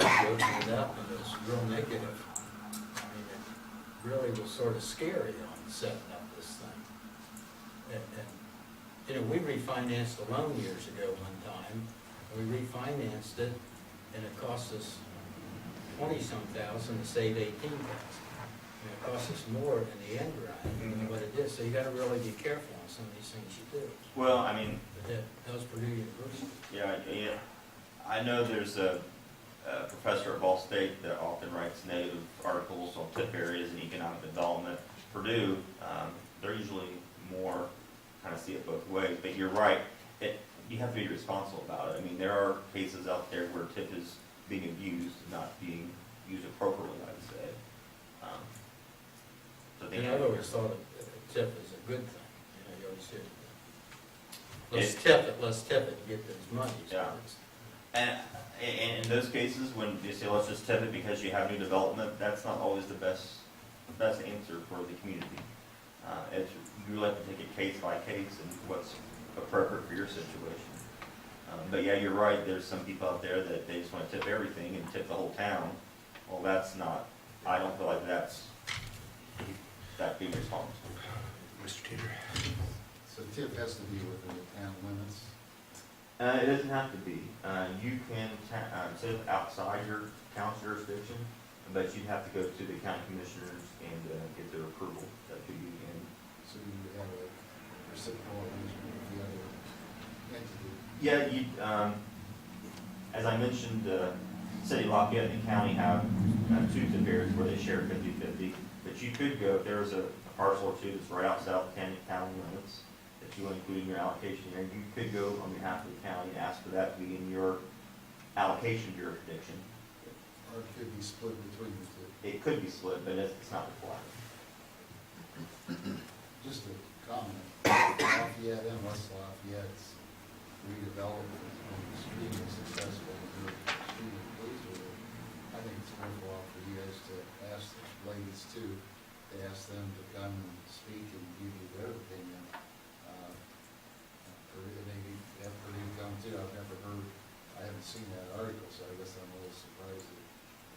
I opened it up and it was real negative. I mean, it really was sort of scary on setting up this thing. And you know, we refinanced a loan years ago one time, and we refinanced it, and it cost us 20-some thousand to save 18,000. And it cost us more in the end run than what it is, so you gotta really be careful on some of these things you do. Well, I mean, But that was Purdue University. yeah, I know there's a professor at Ball State that often writes native articles on TIF areas and economic development. Purdue, they're usually more kind of see it both ways, but you're right. You have to be responsible about it. I mean, there are cases out there where TIF is being abused, not being used appropriately, I'd say. So I think And I've always thought a TIF is a good thing, you know, you always say, let's tip it and get those monies. Yeah. And in those cases, when you say let's just TIF it because you have new development, that's not always the best answer for the community. You really have to take it case by case and what's appropriate for your situation. But yeah, you're right. There's some people out there that they just want to tip everything and tip the whole town. Well, that's not. I don't feel like that's being responsible. Mr. Teeter. So TIF has to be within the town limits? It doesn't have to be. You can TIF outside your town's jurisdiction, but you'd have to go to the county commissioners and get their approval. That could be in. So you would have a reciprocal arrangement with the other entity? Yeah, you, as I mentioned, City of Lafayette and the county have 2 TIF areas where they share 50-50. But you could go, if there was a parcel or two that's right outside the county limits, that you want to include in your allocation here. You could go on behalf of the county and ask for that to be in your allocation jurisdiction. Or it could be split between the two. It could be split, but it's not required. Just a comment, Lafayette and West Lafayette's redevelopment has been extremely successful. We're extremely pleased with it. I think it's worthwhile for you guys to ask the ladies too, to ask them to come and speak and give you their opinion. Or maybe have Purdue come too. I've never heard, I haven't seen that article, so I guess I'm a little surprised that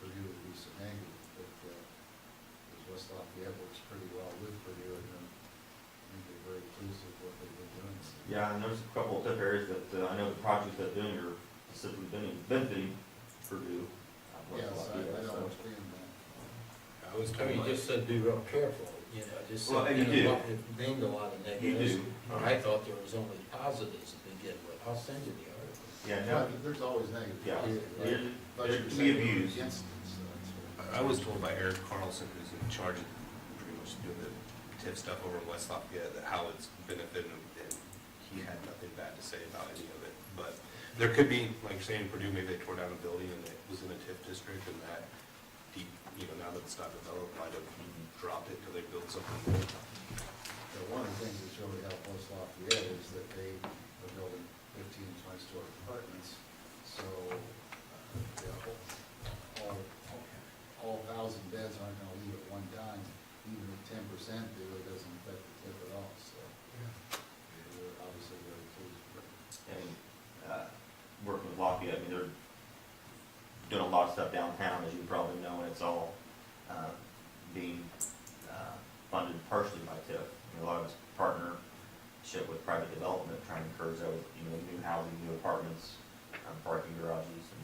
Purdue would be so negative. But because West Lafayette works pretty well with Purdue, and I think they're very pleased with what they've been doing. So, Yeah, and there's a couple of tip areas that I know the projects that they're doing are specifically benefiting Purdue. yes, I don't So- understand that. I was I told mean, by, just said be real careful, you know, just. Well, and you know, do. It named a lot of You negatives. do. I thought there was only positives to begin with. I'll send you the article. Yeah, Yeah, no, there's always negative. yeah, positive, right? it But it you're can be saying abused. against it, so that's what- I was told by Eric Carlson, who's in charge of pretty much doing the TIF stuff over in West Lafayette, that how it's benefited him, and he had nothing bad to say about any of it. But there could be, like you're saying, Purdue, maybe they tore down a building and it was in a TIF district, and that deep, now that it's not developed, might have dropped it till they built something more. So one of the things that's really helped West Lafayette is that they are building 15, 20-story apartments. So, all 1,000 beds aren't gonna leave at one time. Even if 10% do, it doesn't affect the tip at all, so. We're obviously very pleased with it. And working with Lafayette, I mean, they're doing a lot of stuff downtown, as you probably know, and it's all being funded partially by TIF. A lot of it's partnership with private development, trying to encourage that with, new housing, new apartments, parking garages, and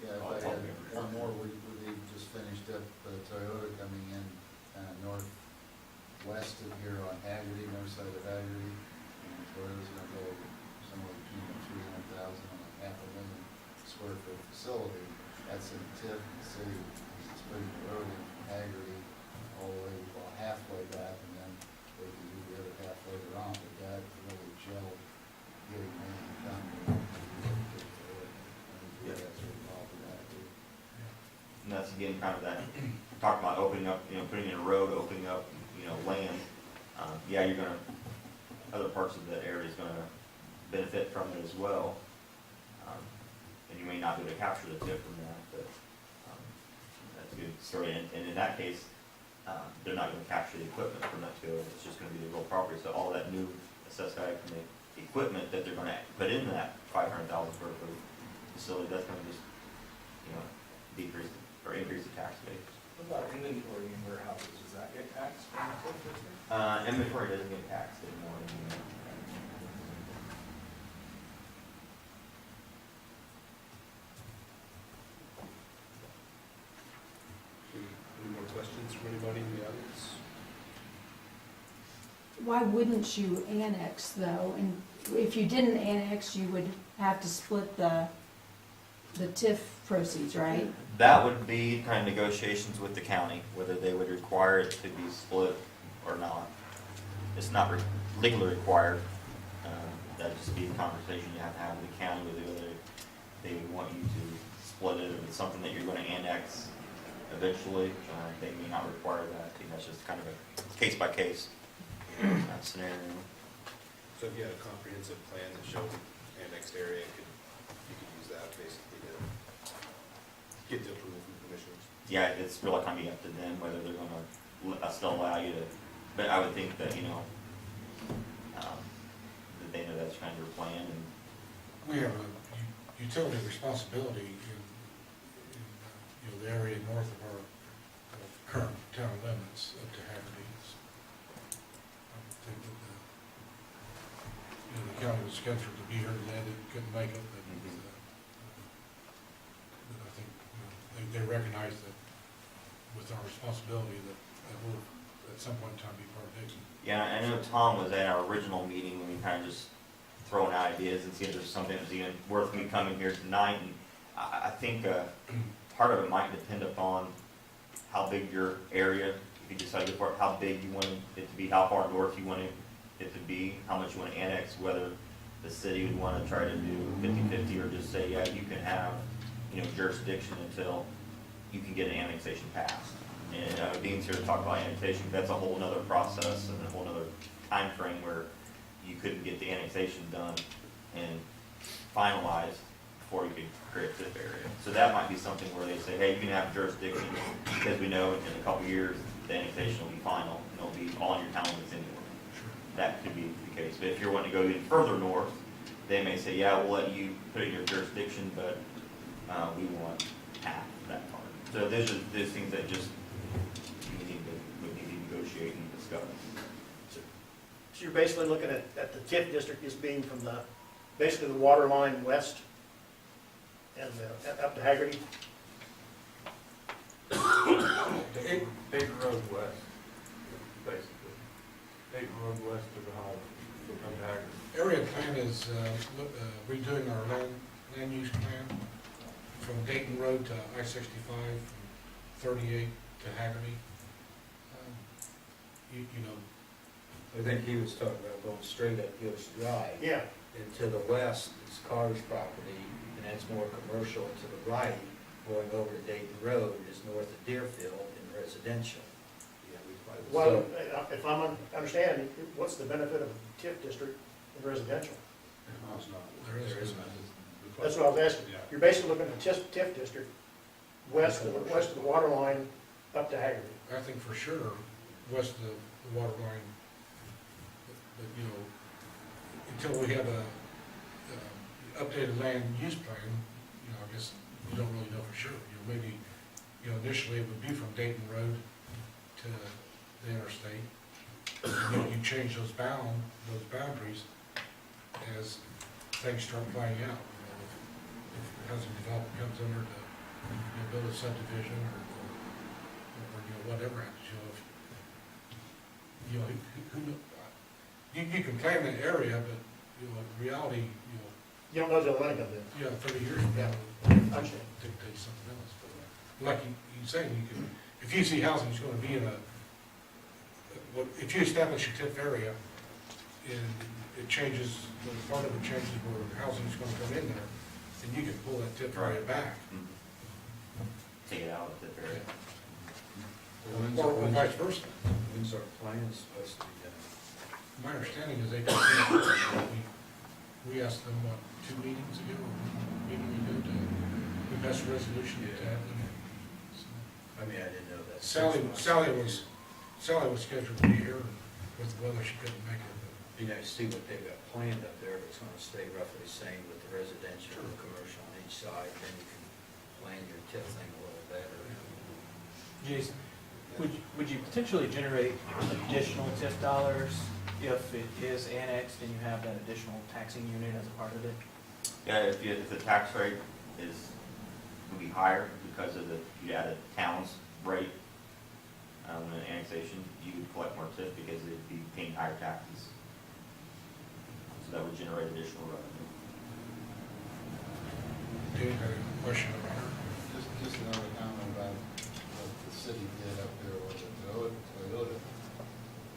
Yeah, if I had one more, they just finished up Toyota coming in northwest of here on Haggerty, north side of Haggerty. And Toyota's gonna build somewhere between 300,000 and 500,000 square foot facility. That's in TIF, the city, it's putting the road in from Haggerty all the way, well, halfway back, and then they can do the other half later on. But that really gelled, getting in and coming. Yeah, that's what involved in that too. And that's again kind of that, talking about opening up, putting in a road, opening up, land. Yeah, you're gonna, other parts of that area is gonna benefit from it as well. And you may not be able to capture the tip from that, but that's a good story. And in that case, they're not gonna capture the equipment from that too. It's just gonna be the real property. So all that new assessed value from the equipment that they're gonna put into that 500,000 square foot facility, that's gonna just, decrease or increase the tax base. What about inventory in warehouses, does that get taxed in the TIF district? Inventory doesn't get taxed anymore. Any more questions from anybody in the audience? Why wouldn't you annex though? And if you didn't annex, you would have to split the TIF proceeds, right? That would be kind of negotiations with the county, whether they would require it to be split or not. It's not legally required. That'd just be a conversation you have to have with the county, whether they would want you to split it, if it's something that you're going to annex eventually. They may not require that. I think that's just kind of a case-by-case scenario. So if you had a comprehensive plan that showed annexed area, you could use that basically to get the approval from commissioners. Yeah, it's really kind of up to them whether they're going to still allow you to, but I would think that, that they know that's kind of your plan, and We have a utility responsibility in the area north of our current town limits up to Haggerty. I would think that the county was scheduled to be here today, they couldn't make it, but I think they recognize that with our responsibility that we'll at some point in time be part of Dixon. yeah, I know Tom was at our original meeting when we kind of just throwing out ideas and see if there's something that's even worth me coming here tonight. And I think part of it might depend upon how big your area, if you decide how big you want it to be, how far north you want it it to be, how much you want to annex, whether the city would want to try to do 50/50 or just say, yeah, you can have, jurisdiction until you can get an annexation passed. And Dean's here to talk about annexation. That's a whole nother process and a whole nother time frame where you couldn't get the annexation done and finalized before you could create a TIF area. So that might be something where they say, hey, you can have jurisdiction, because we know in a couple of years, the annexation will be final, and it'll be all in your town limits anyway. That could be the case. But if you're wanting to go even further north, they may say, yeah, we'll let you put it in your jurisdiction, but we want half that part. So those things that just we need to negotiate and discuss. So you're basically looking at the TIF district as being from basically the water line west and up to Haggerty? Dayton Road west, basically. Dayton Road west of the home, from Haggerty. Area plan is redoing our land use plan from Dayton Road to I-65, from 38 to Haggerty. I think he was talking about going straight up Gillis Drive. Yeah. And to the west is Carter's property, and that's more commercial. And to the right, going over to Dayton Road, is north of Deerfield and residential. Well, if I'm understanding, what's the benefit of a TIF district in residential? There is none. That's what I was asking. Yeah. You're basically looking at TIF district west of the water line up to Haggerty. I think for sure, west of the water line, but until we have a updated land use plan, I guess you don't really know for sure. Maybe, initially it would be from Dayton Road to the interstate. And you change those boundaries as things start playing out. If housing development comes under to build a subdivision or whatever happens, you can plan that area, but in reality, You don't know till the land comes in. 30 years from now, I understand. dictate something else. But like you saying, if you see housing is going to be in if you establish a TIF area, and it changes, part of it changes where housing is going to come in there, then you can pull that TIF area back. Take it out of the TIF area. Or vice versa. When's our plan supposed to be done? My understanding is we asked them, 2 meetings ago, or meeting ago, to pass a resolution to have them. So, I mean, I didn't know that. Sally was scheduled to be here, with the weather, she couldn't make it. Be nice to see what they've got planned up there, if it's gonna stay roughly the same with the residential and the commercial on each side, then you can plan your TIF thing a little better. Jason, would you potentially generate additional TIF dollars if it is annexed and you have that additional taxing unit as a part of it? Yeah, if the tax rate would be higher because of you add a town's rate, when an annexation, you would collect more TIF because it'd be paying higher taxes. So that would generate additional revenue. Dave had a question about her. Just another comment about what the city did up there with the Toyota.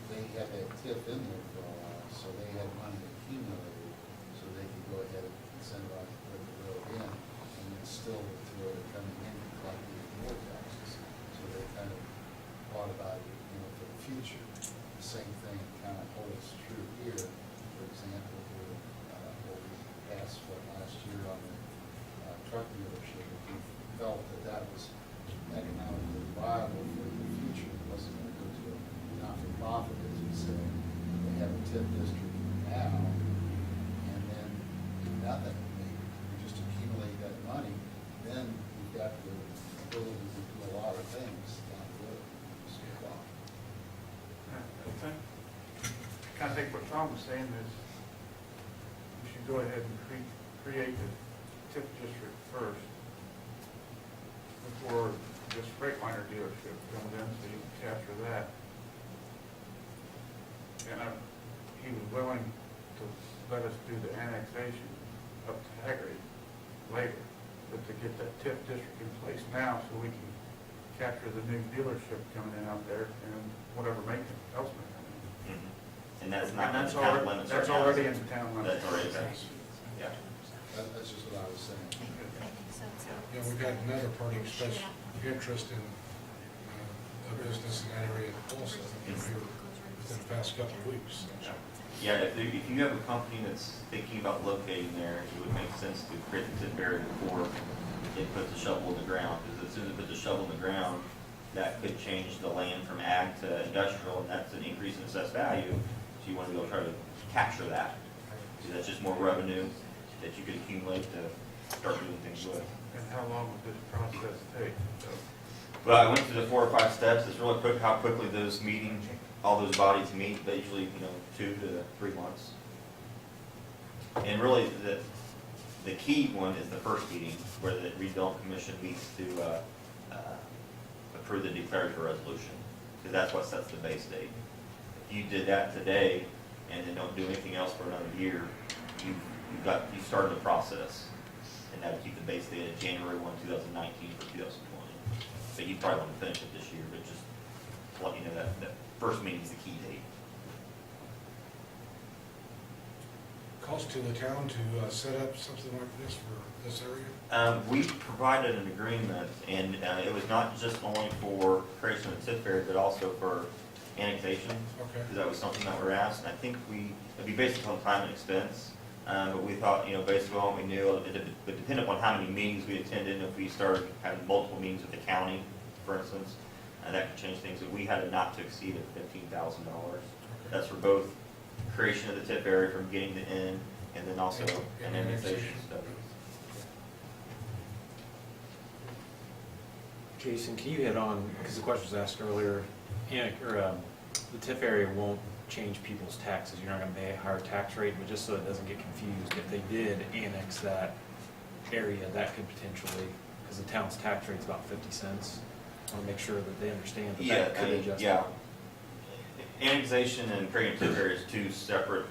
They had that TIF in there for a while, so they had money accumulated, so they could go ahead and incentivize to put the road in, and then still with Toyota coming in and collecting more taxes. So they kind of thought about it, for the future. The same thing kind of holds true here. For example, what we passed last year on the truck dealership, we felt that was economically viable for the future. It wasn't going to go to a not-for-profit, as we say. We have a TIF district now, and then do nothing. We just accumulate that money, then we've got the ability to do a lot of things down the road. I kind of think what Tom was saying is we should go ahead and create the TIF district first before this Freightliner dealership comes in, so you can capture that. And he was willing to let us do the annexation up to Haggerty later, but to get that TIF district in place now so we can capture the new dealership coming in out there and whatever else may come in. And And that's not And in the town limits right that's now. already in the town limits. That's already, okay. Yeah. That's just what I was saying. You know, we've had another party express interest in a business in that area also, here within the past couple of weeks. Yeah, if you have a company that's thinking about locating there, it would make sense to create the tip area before it puts a shovel in the ground. Because as soon as it puts a shovel in the ground, that could change the land from ag to industrial, and that's an increase in assessed value. So you want to go try to capture that. Because that's just more revenue that you could accumulate to start doing things with. And how long would this process take? So, Well, I went through the 4 or 5 steps. It's really quick how quickly those meetings, all those bodies meet, but usually, 2 to 3 months. And really, the key one is the first meeting, where the redevelopment commission meets to approve the declaratory resolution, because that's what sets the base date. If you did that today and then don't do anything else for another year, you started the process, and that would keep the base date at January 1, 2019 for 2020. So you probably want to finish it this year, but just to let you know that first meeting is the key date. Cost to the town to set up something like this for this area? We provided an agreement, and it was not just only for creation of the TIF area, but also for annexation, Okay. because that was something that we were asked. And I think it'd be based upon time and expense, but we thought, based on what we knew, it would depend upon how many meetings we attended. If we started having multiple meetings with the county, for instance, that could change things. And we had a not to exceed of $15,000. That's for both creation of the TIF area from beginning to end, and then also an annexation study. Jason, can you hit on, because the question was asked earlier, the TIF area won't change people's taxes. You're not going to pay a higher tax rate, but just so it doesn't get confused, if they did annex that area, that could potentially, because the town's tax rate's about 50 cents. I want to make sure that they understand that that could adjust. Yeah. Annexation and creating a TIF area is two separate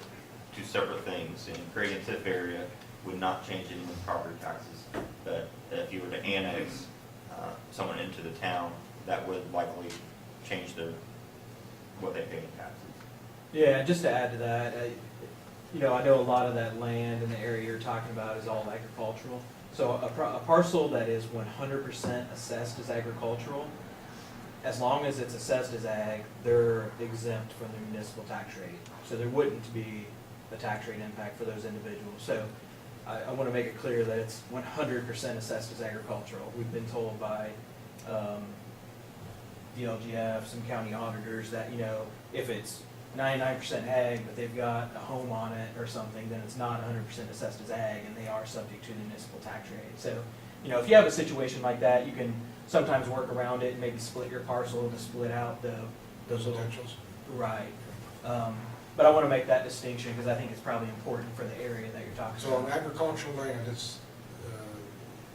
things. And creating a TIF area would not change anyone's property taxes. But if you were to annex someone into the town, that would likely change what they pay in taxes. Yeah, just to add to that, I know a lot of that land in the area you're talking about is all agricultural. So a parcel that is 100% assessed as agricultural, as long as it's assessed as ag, they're exempt from the municipal tax rate. So there wouldn't be a tax rate impact for those individuals. So I want to make it clear that it's 100% assessed as agricultural. We've been told by DLGF, some county auditors, that if it's 99% ag, but they've got a home on it or something, then it's not 100% assessed as ag, and they are subject to the municipal tax rate. So, if you have a situation like that, you can sometimes work around it and maybe split your parcel to split out those little. Residentials? Right. But I want to make that distinction because I think it's probably important for the area that you're talking So on about. agricultural land, it's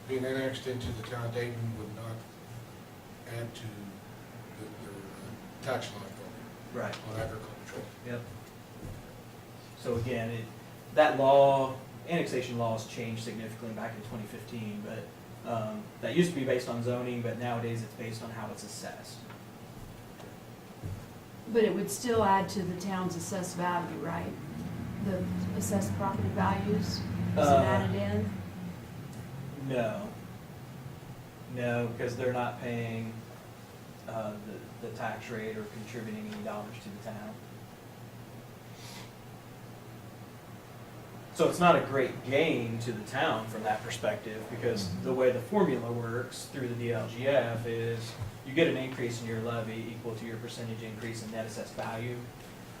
being annexed into the town of Dayton would not add to the tax liability Right. on agricultural. Yep. So again, that law, annexation laws changed significantly back in 2015, but that used to be based on zoning, but nowadays it's based on how it's assessed. But it would still add to the town's assessed value, right? The assessed property values, is it added in? No, because they're not paying the tax rate or contributing any dollars to the town. So it's not a great gain to the town from that perspective, because the way the formula works through the DLGF is you get an increase in your levy equal to your percentage increase in net assessed value.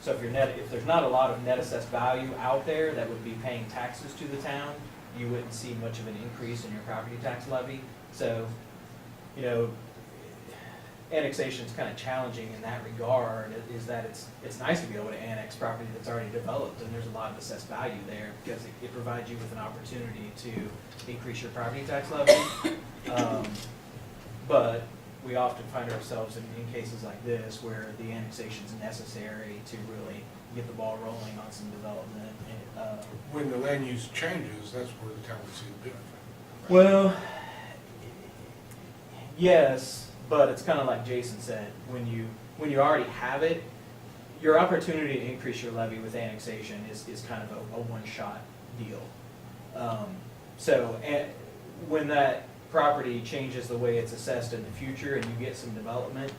So if there's not a lot of net assessed value out there that would be paying taxes to the town, you wouldn't see much of an increase in your property tax levy. So, annexation is kind of challenging in that regard, is that it's nice to be able to annex property that's already developed, and there's a lot of assessed value there, because it provides you with an opportunity to increase your property tax levy. But we often find ourselves in cases like this, where the annexation is necessary to really get the ball rolling on some development. When the land use changes, that's where the town would see the benefit. Well, yes, but it's kind of like Jason said, when you already have it, your opportunity to increase your levy with annexation is kind of a one-shot deal. When that property changes the way it's assessed in the future and you get some development,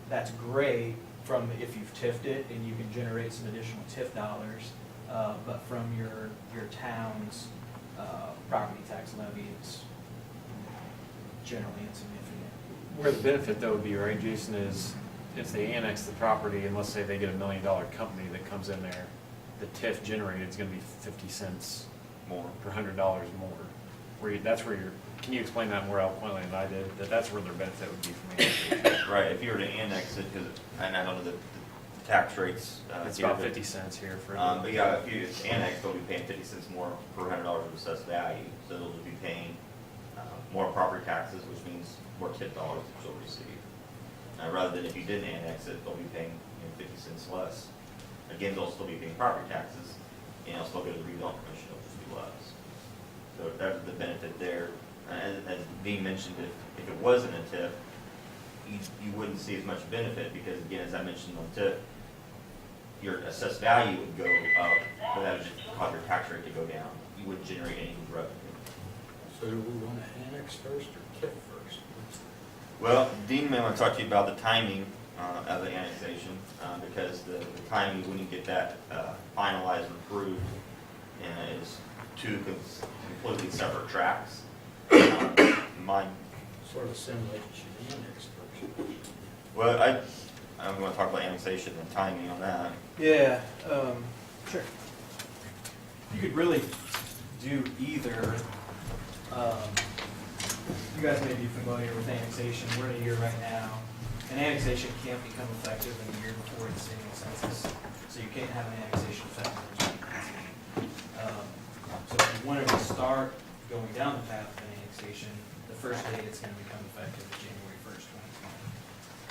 that's great from if you've TIF'd it and you can generate some additional TIF dollars, but from your town's property tax levy, it's generally insignificant. Where the benefit though would be, right, Jason, is if they annex the property and let's say they get $1 million company that comes in there, the TIF generated is gonna be 50 cents more per $100 more. That's where you're, can you explain that more eloquently than I did? That's where their benefit would be for me. Right, if you were to annex it, because, and I don't know the tax rates. It's here, about but- 50 cents here for. But yeah, if you annex, they'll be paying 50 cents more per $100 of assessed value, so they'll be paying more property taxes, which means more tip dollars that you'll receive. Rather than if you didn't annex it, they'll be paying 50 cents less. Again, they'll still be paying property taxes, and they'll still get a redevelopment commission, it'll just be less. So that's the benefit there. As Dean mentioned, if it wasn't a TIF, you wouldn't see as much benefit because, again, as I mentioned on TIF, your assessed value would go up, but that would just cause your tax rate to go down. You wouldn't generate any revenue. So do we want to annex first or TIF first? Well, Dean may want to talk to you about the timing of the annexation, because the timing when you get that finalized and approved is two completely separate tracks. Mine. Sort of seems like it should be annexed first. Well, I'm going to talk about annexation and timing on that. Yeah, sure. You could really do either. You guys may be familiar with annexation. We're in a year right now. An annexation can't become effective in the year before the single census, so you can't have an annexation effective in 2019. So if you wanted to start going down the path of an annexation, the first date it's going to become effective is January 1st,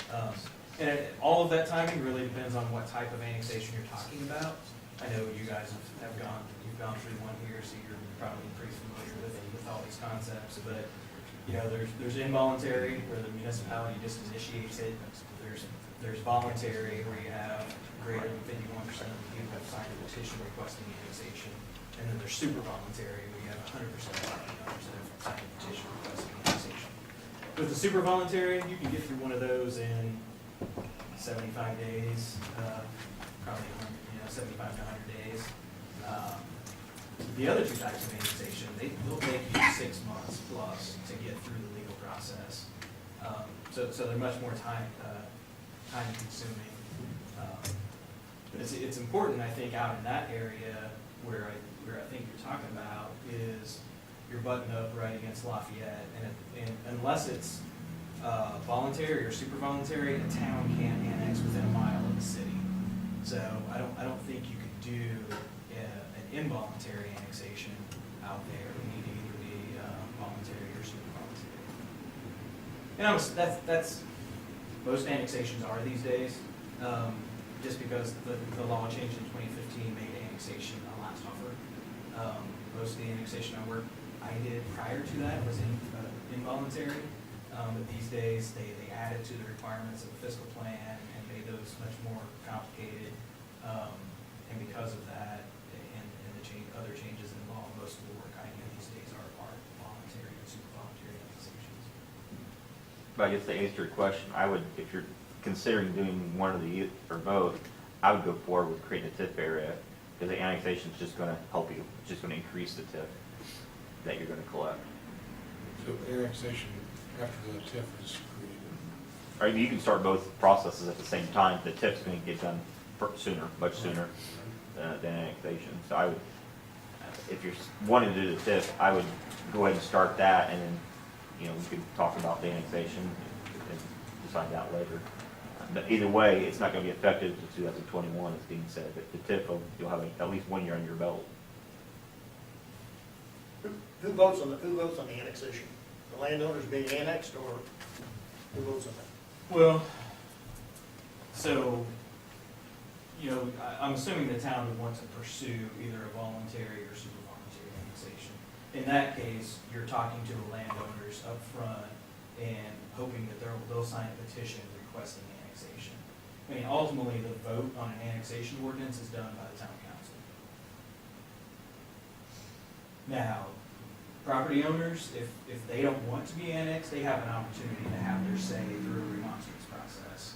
2020. And all of that timing really depends on what type of annexation you're talking about. I know you guys you've gone through one here, so you're probably pretty familiar with all these concepts, but there's involuntary where the municipality just initiates it. There's voluntary where you have greater than 51% of the people have signed a petition requesting annexation, and then there's super voluntary where you have 100% of the members that have signed a petition requesting annexation. With the super voluntary, you can get through one of those in 75 days, probably 75 to 100 days. The other two types of annexation, they'll take you 6 months plus to get through the legal process. So they're much more time consuming. But it's important, I think, out in that area where I think you're talking about is you're buttoned up right against Lafayette, and unless it's voluntary or super voluntary, a town can't annex within a mile of the city. So I don't think you could do an involuntary annexation out there. It would need to either be voluntary or super voluntary. And that's most annexations are these days, just because the law changed in 2015 made annexation a lot tougher. Most of the annexation I did prior to that was involuntary, but these days they added to the requirements of the fiscal plan and made those much more complicated. And because of that and the other changes in law, most of the work I do these days are voluntary and super voluntary annexations. But I guess to answer your question, I would, if you're considering doing one of the or both, I would go forward with creating a TIF area, because the annexation is just going to help you. It's just going to increase the TIF that you're going to collect. So annexation after the TIF is created. Or you can start both processes at the same time. The TIF's going to get done sooner, much sooner than annexation. So I would, if you're wanting to do the TIF, I would go ahead and start that, and then we could talk about the annexation and decide that later. But either way, it's not going to be effective until 2021, as Dean said. But the TIF, you'll have at least 1 year under your belt. Who votes on the annexation? The landowners being annexed, or who votes on that? Well, so, I'm assuming the town would want to pursue either a voluntary or super voluntary annexation. In that case, you're talking to the landowners up front and hoping that they'll sign a petition requesting annexation. I mean, ultimately, the vote on an annexation ordinance is done by the town council. Now, property owners, if they don't want to be annexed, they have an opportunity to have their say through a remonstrance process.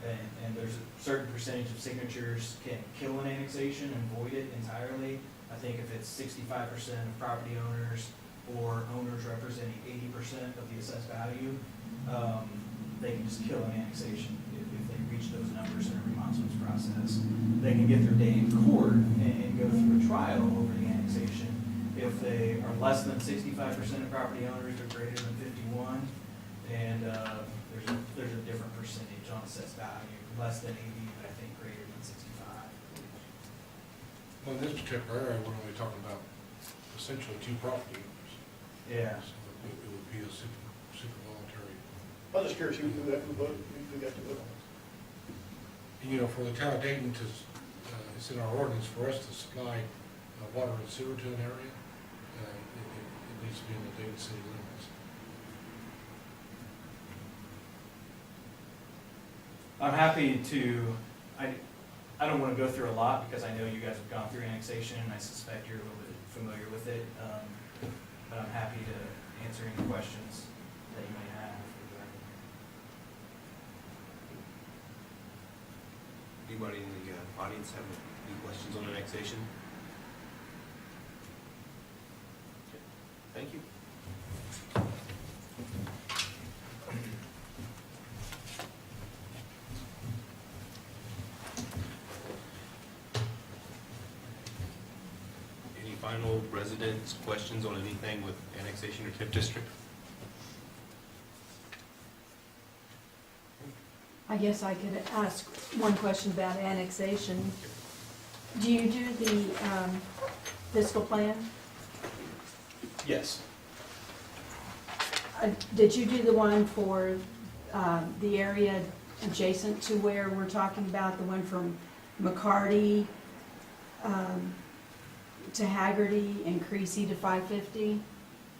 And there's a certain percentage of signatures can kill an annexation and void it entirely. I think if it's 65% of property owners or owners representing 80% of the assessed value, they can just kill an annexation if they reach those numbers in a remonstrance process. They can get their day in court and go through a trial over the annexation. If they are less than 65% of property owners or greater than 51, and there's a different percentage on assessed value, less than 80, but I think greater than 65. Well, in this particular area, we're only talking about essentially two property owners. Yeah. So it would be a super voluntary. I'm just curious, who got to vote on this? You know, for the town of Dayton to, it's in our ordinance for us to supply water and sewer to an area, it needs to be in the Dayton city limits. I'm happy to, I don't want to go through a lot because I know you guys have gone through annexation and I suspect you're a little bit familiar with it. But I'm happy to answer any questions that you may have. Anybody in the audience have any questions on annexation? Okay. Thank you. Any final residents' questions on anything with annexation or TIF district? I guess I could ask one question about annexation. Do you do the fiscal plan? Yes. Did you do the one for the area adjacent to where we're talking about, the one from McCarty to Haggerty and Creasy to 550?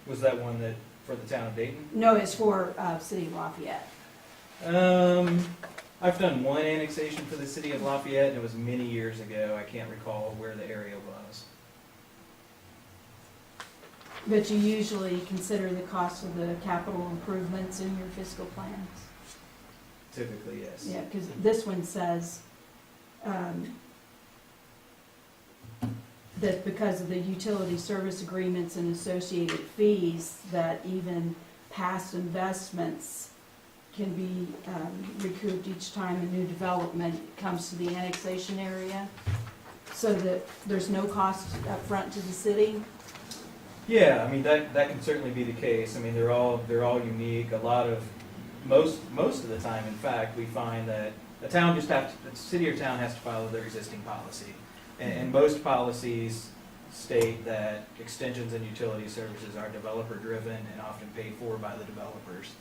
Was that one that, for the town of Dayton? No, it's for City of Lafayette. I've done one annexation for the city of Lafayette, and it was many years ago. I can't recall where the area was. But you usually consider the cost of the capital improvements in your fiscal plans? Typically, yes. Yeah, because this one says that because of the utility service agreements and associated fees, that even past investments can be recouped each time a new development comes to the annexation area, so that there's no cost up front to the city. Yeah, I mean, that can certainly be the case. I mean, they're all unique. A lot of, most of the time, in fact, we find that the city or town has to follow their existing policy. And most policies state that extensions and utility services are developer-driven and often paid for by the developers.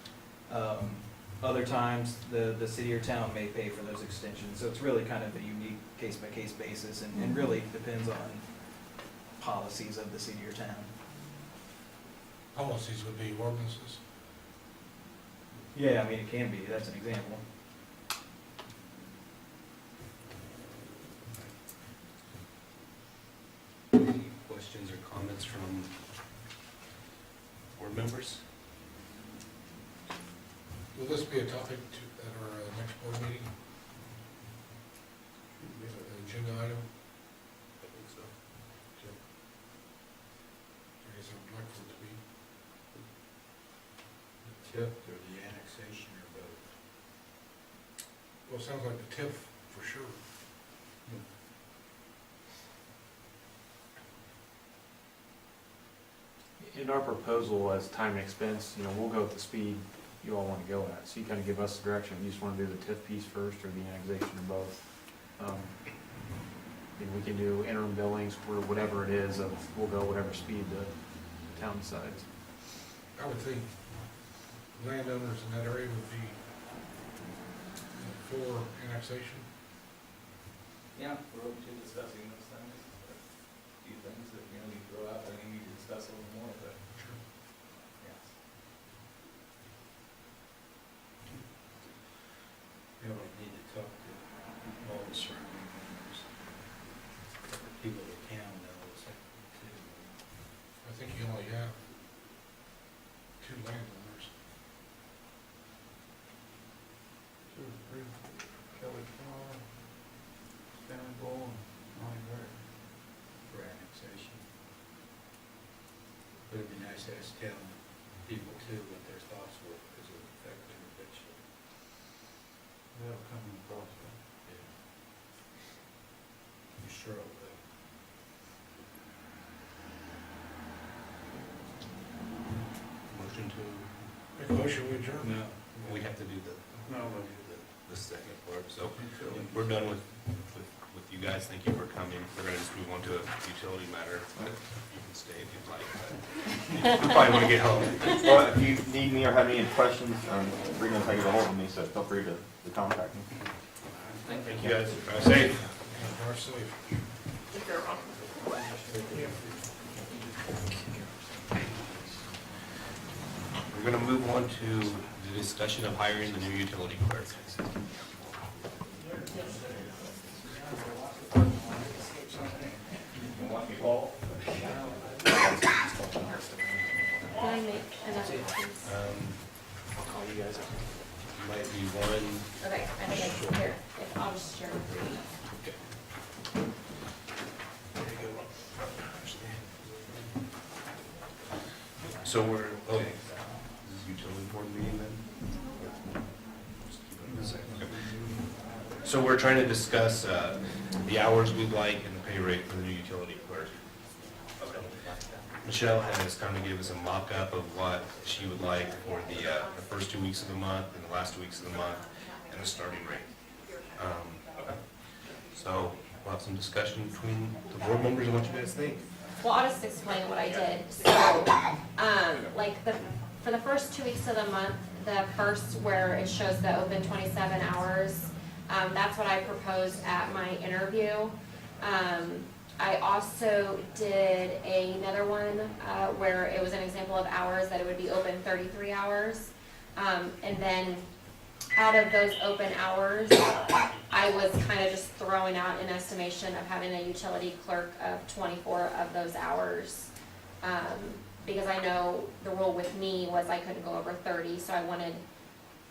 Other times, the city or town may pay for those extensions. So it's really kind of a unique case-by-case basis and really depends on policies of the city or town. Policies would be ordinances. Yeah, I mean, it can be. That's an example. Any questions or comments from board members? Will this be a topic at our next board meeting? An agenda item? I think so. Okay. I guess I would like for it to be. The TIF or the annexation or both? Well, it sounds like the TIF for sure. In our proposal as time and expense, we'll go at the speed you all want to go at. So you kind of give us the direction. You just want to do the TIF piece first or the annexation or both. We can do interim billings or whatever it is. We'll go whatever speed the town decides. I would think landowners in that area would be for annexation. Yeah, we're open to discussing those things. A few things that, you throw out, that we need to discuss a little more, but, Sure. yes. We only need to talk to nice to ask town people too what their thoughts were, because it affected them eventually. That'll come in the process. You sure it will. Motion to, Make a motion, we adjourn? No. we have to do No, but the second part, so we're done with you guys. Thank you for coming. We're gonna just move on to a utility matter, but you can stay if you'd like, but you probably wanna get home. Well, if you need me or have any questions, Bree knows how to get a hold of me, so feel free to contact me. Thank you guys. Drive safe. Drive safe. We're gonna move on to the discussion of hiring the new utility clerk. Can I make another, please? I'll call you guys. Might be one. Okay, I think I can hear, if I'll just share with you. So we're, oh, this is utility board meeting then? Okay. So we're trying to discuss the hours we'd like and the pay rate for the new utility clerk. Michelle has kind of gave us a mock-up of what she would like for the first 2 weeks of the month and the last 2 weeks of the month and the starting rate. So we'll have some discussion between the board members on what you guys think. Well, I'll just explain what I did. So, for the first 2 weeks of the month, the first where it shows the open 27 hours, that's what I proposed at my interview. I also did another one where it was an example of hours that it would be open 33 hours. And then out of those open hours, I was kind of just throwing out an estimation of having a utility clerk of 24 of those hours. Because I know the rule with me was I couldn't go over 30, so I wanted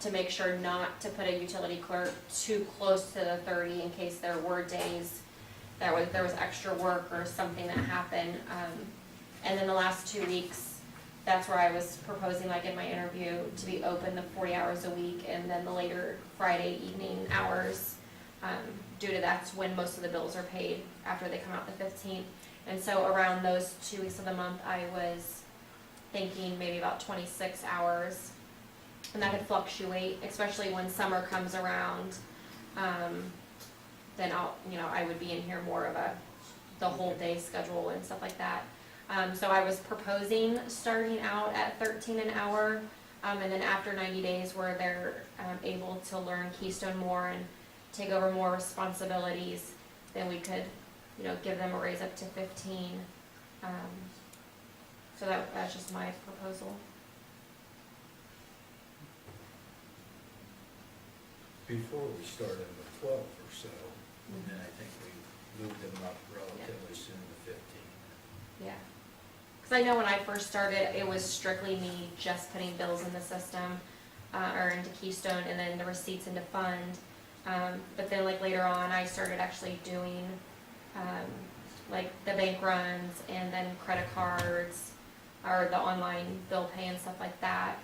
to make sure not to put a utility clerk too close to the 30 in case there were days that there was extra work or something that happened. And then the last 2 weeks, that's where I was proposing, like in my interview, to be open the 40 hours a week, and then the later Friday evening hours, due to that's when most of the bills are paid after they come out the 15th. And so around those 2 weeks of the month, I was thinking maybe about 26 hours. And that could fluctuate, especially when summer comes around. Then I would be in here more of the whole day schedule and stuff like that. So I was proposing starting out at 13 an hour, and then after 90 days where they're able to learn Keystone more and take over more responsibilities, then we could, give them a raise up to 15. So that's just my proposal. Before we started with 12 or so, and then I think we moved them up relatively soon to 15. Yeah. Because I know when I first started, it was strictly me just putting bills in the system, or into Keystone, and then the receipts into fund. But then later on, I started actually doing the bank runs and then credit cards or the online bill pay and stuff like that.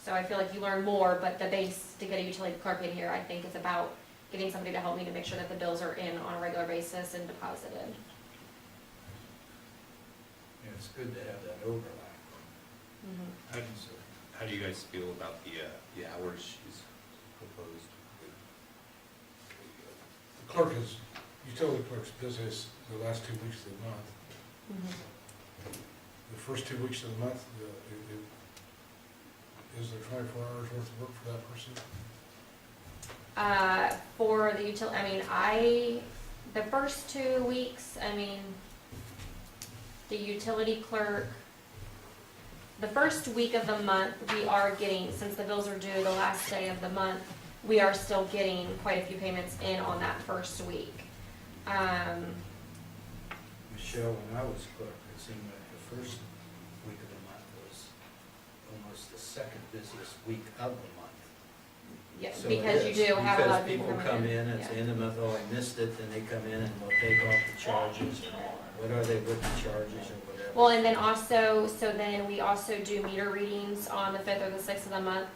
So I feel like you learn more, but the base to get a utility clerk in here, I think, is about getting somebody to help me to make sure that the bills are in on a regular basis and deposited. Yeah, it's good to have that overlap. Mm-hmm. How do you guys feel about the hours she's proposed? The clerk is, utility clerk's business the last 2 weeks of the month. Mm-hmm. The first 2 weeks of the month, is there 24 hours worth of work for that person? For the the first 2 weeks, the utility clerk, the first week of the month, we are getting, since the bills are due the last day of the month, we are still getting quite a few payments in on that first week. Michelle, when I was clerk, it seemed like the first week of the month was almost the second busiest week of the month. Yeah, So because it you is, do have a lot of because people come in, it's the end of the month, oh, I missed it, then they come in and we'll take off the charges and What are they with the charges or whatever? Well, and then also, so then we also do meter readings on the 5th or the 6th of the month.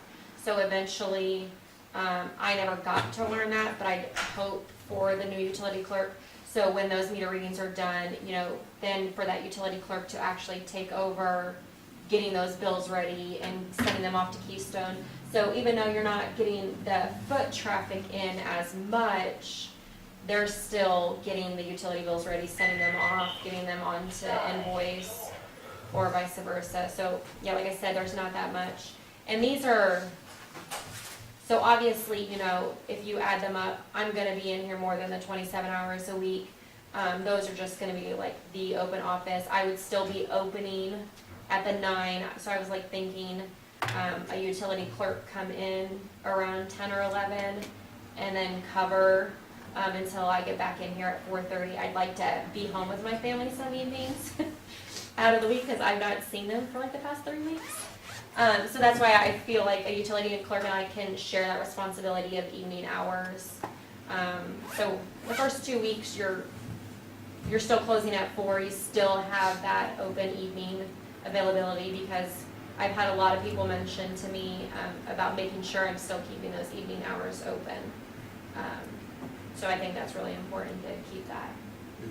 So eventually, I never got to learn that, but I hope for the new utility clerk. So when those meter readings are done, you know, then for that utility clerk to actually take over getting those bills ready and sending them off to Keystone. So even though you're not getting the foot traffic in as much, they're still getting the utility bills ready, sending them off, getting them onto invoice, or vice versa. So, yeah, like I said, there's not that much. And these are, so obviously, you know, if you add them up, I'm gonna be in here more than the 27 hours a week. Those are just gonna be like the open office. I would still be opening at the 9, so I was like thinking, a utility clerk come in around 10 or 11, and then cover until I get back in here at 4:30. I'd like to be home with my family some evenings out of the week, because I've not seen them for like the past 3 weeks. So that's why I feel like a utility clerk and I can share that responsibility of evening hours. So the first 2 weeks, you're still closing at 4, you still have that open evening availability, because I've had a lot of people mention to me about making sure I'm still keeping those evening hours open. So I think that's really important to keep that.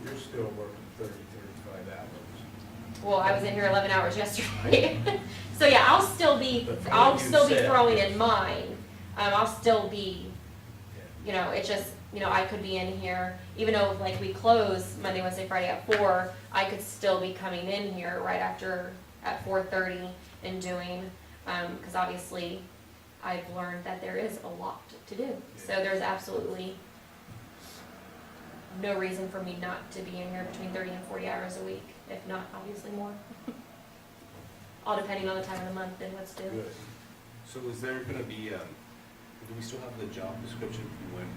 You're still working 30, 35 hours. Well, I was in here 11 hours yesterday. So yeah, I'll still be But from what you said, throwing yes. in mine. I'll still be, you know, it's just, you know, I could be in here, even though like we close Monday, Wednesday, Friday at 4, I could still be coming in here right after at 4:30 and doing, because obviously I've learned that there is a lot to do. So there's absolutely no reason for me not to be in here between 30 and 40 hours a week, if not obviously more. All depending on the time of the month and what's due. Good. So is there gonna be, do we still have the job description from when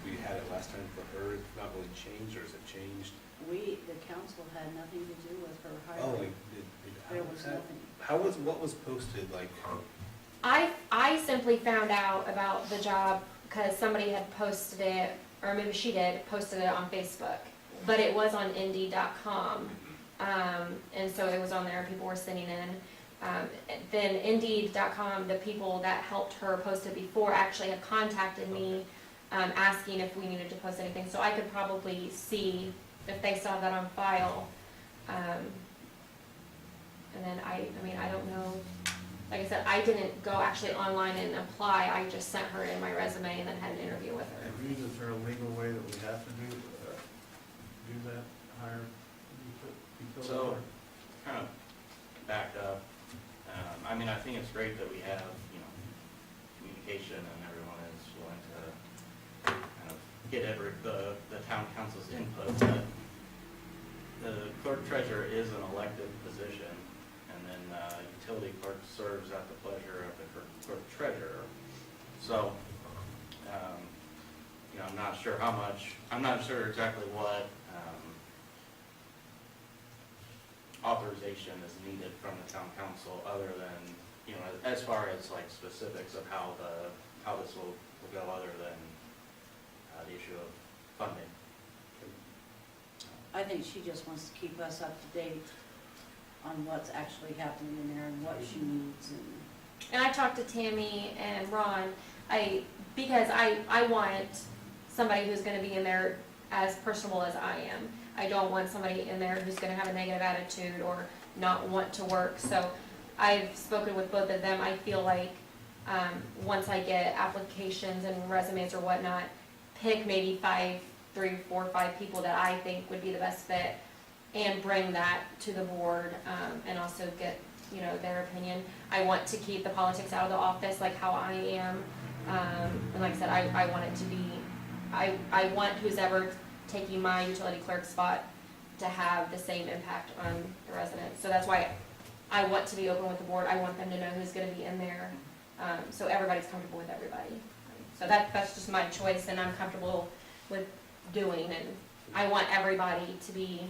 we had it last time for her? It's not really changed, or is it changed? The council had nothing to do with her Oh, hiring. like, There was nothing. what was posted, like, I simply found out about the job because somebody had posted it, or maybe she did, posted it on Facebook. But it was on Indeed.com, and so it was on there, people were sending in. Then Indeed.com, the people that helped her post it before actually had contacted me, asking if we needed to post anything. So I could probably see if they still have that on file. And then I mean, I don't know. Like I said, I didn't go actually online and apply. I just sent her in my resume and then had an interview with her. Is there a legal way that we have to do that, hire utility So, clerk? kind of back up, I mean, I think it's great that we have, you know, communication and everyone is willing to kind of get the town council's input, but the clerk treasurer is an elected position, and then utility clerk serves at the pleasure of the clerk treasurer. So, you know, I'm not sure exactly what authorization is needed from the town council, other than, you know, as far as like specifics of how this will go, other than the issue of funding. I think she just wants to keep us up to date on what's actually happening in there and what she needs And I talked to Tammy and Ron, because I want somebody who's gonna be in there as personable as I am. I don't want somebody in there who's gonna have a negative attitude or not want to work. So I've spoken with both of them. I feel like, once I get applications and resumes or whatnot, pick maybe 3, 4, 5 people that I think would be the best fit, and bring that to the board, and also get, you know, their opinion. I want to keep the politics out of the office, like how I am, and like I said, I want it to be, I want who's ever taking my utility clerk spot to have the same impact on the residents. So that's why I want to be open with the board. I want them to know who's gonna be in there, so everybody's comfortable with everybody. So that's just my choice, and I'm comfortable with doing, and I want everybody to be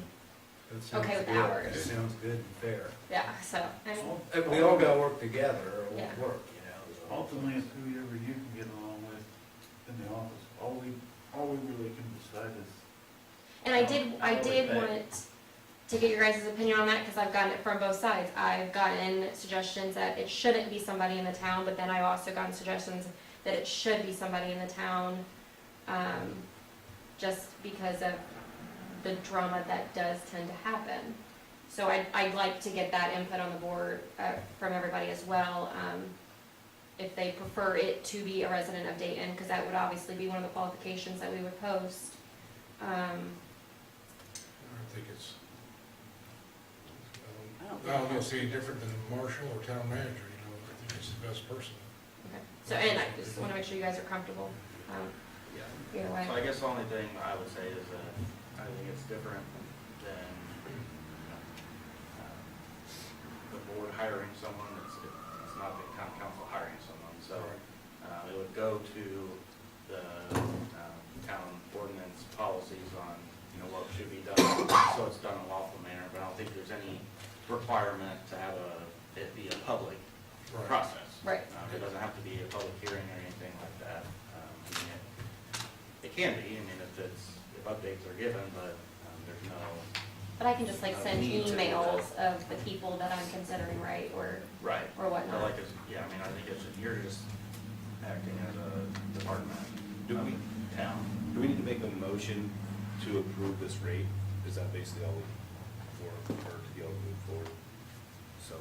okay with the hours. It sounds good and fair. Yeah, so, I mean, And we all gotta work together or it Yeah. won't work, you know. Ultimately, it's whoever you can get along with in the office. All we really can decide is. and I did How we pay. want to get your guys' opinion on that, because I've gotten it from both sides. I've gotten suggestions that it shouldn't be somebody in the town, but then I've also gotten suggestions that it should be somebody in the town, just because of the drama that does tend to happen. So I'd like to get that input on the board from everybody as well, if they prefer it to be a resident of Dayton, because that would obviously be one of the qualifications that we would post. I think it's, I don't know, it's any different than a marshal or town manager, you know, I think it's the best person. Okay. So, and I just want to make sure you guys are comfortable, Yeah. either way. So I guess the only thing I would say is that I think it's different than, the board hiring someone, it's not the town council hiring someone, so, it would go to the, town ordinance policies on, what should be done, so it's done in a lawful manner, but I don't think there's any requirement to have it be a public Right. process. Right. It doesn't have to be a public hearing or anything like that. It can be, if updates are given, but there's no. But I can just like send need to do emails of the people that I'm considering, right, or Right. or whatnot. But I think you're just acting as a department Do of we- the town. Do we need to make a motion to approve this rate? Is that basically all for her to be able to move forward? So,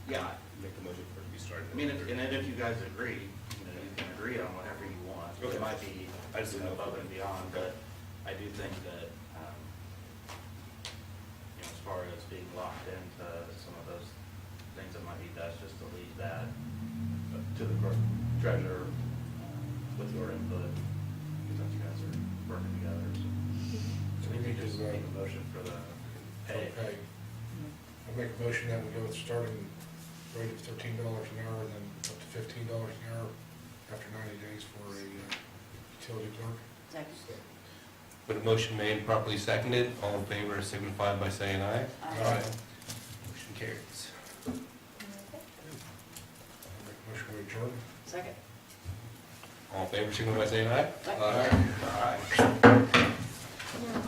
Yeah, make the motion for it to be started. I mean, if you guys agree, you can agree on whatever you want. Okay. It might be I just didn't know. above and beyond, but I do think that, as far as being locked into some of those things, it might be best just to leave that to the clerk treasurer with your input, because you guys are working together, so. So we need to, Just make a motion for the pay. okay. I make a motion that we go with starting rate of $13 an hour, and then up to $15 an hour after 90 days for a utility clerk. Second. With a motion made, properly seconded, all in favor signify by saying aye. Aye. Motion carries. I make a motion we adjourn. Second. All in favor signify by saying aye. Aye. Aye. Yeah.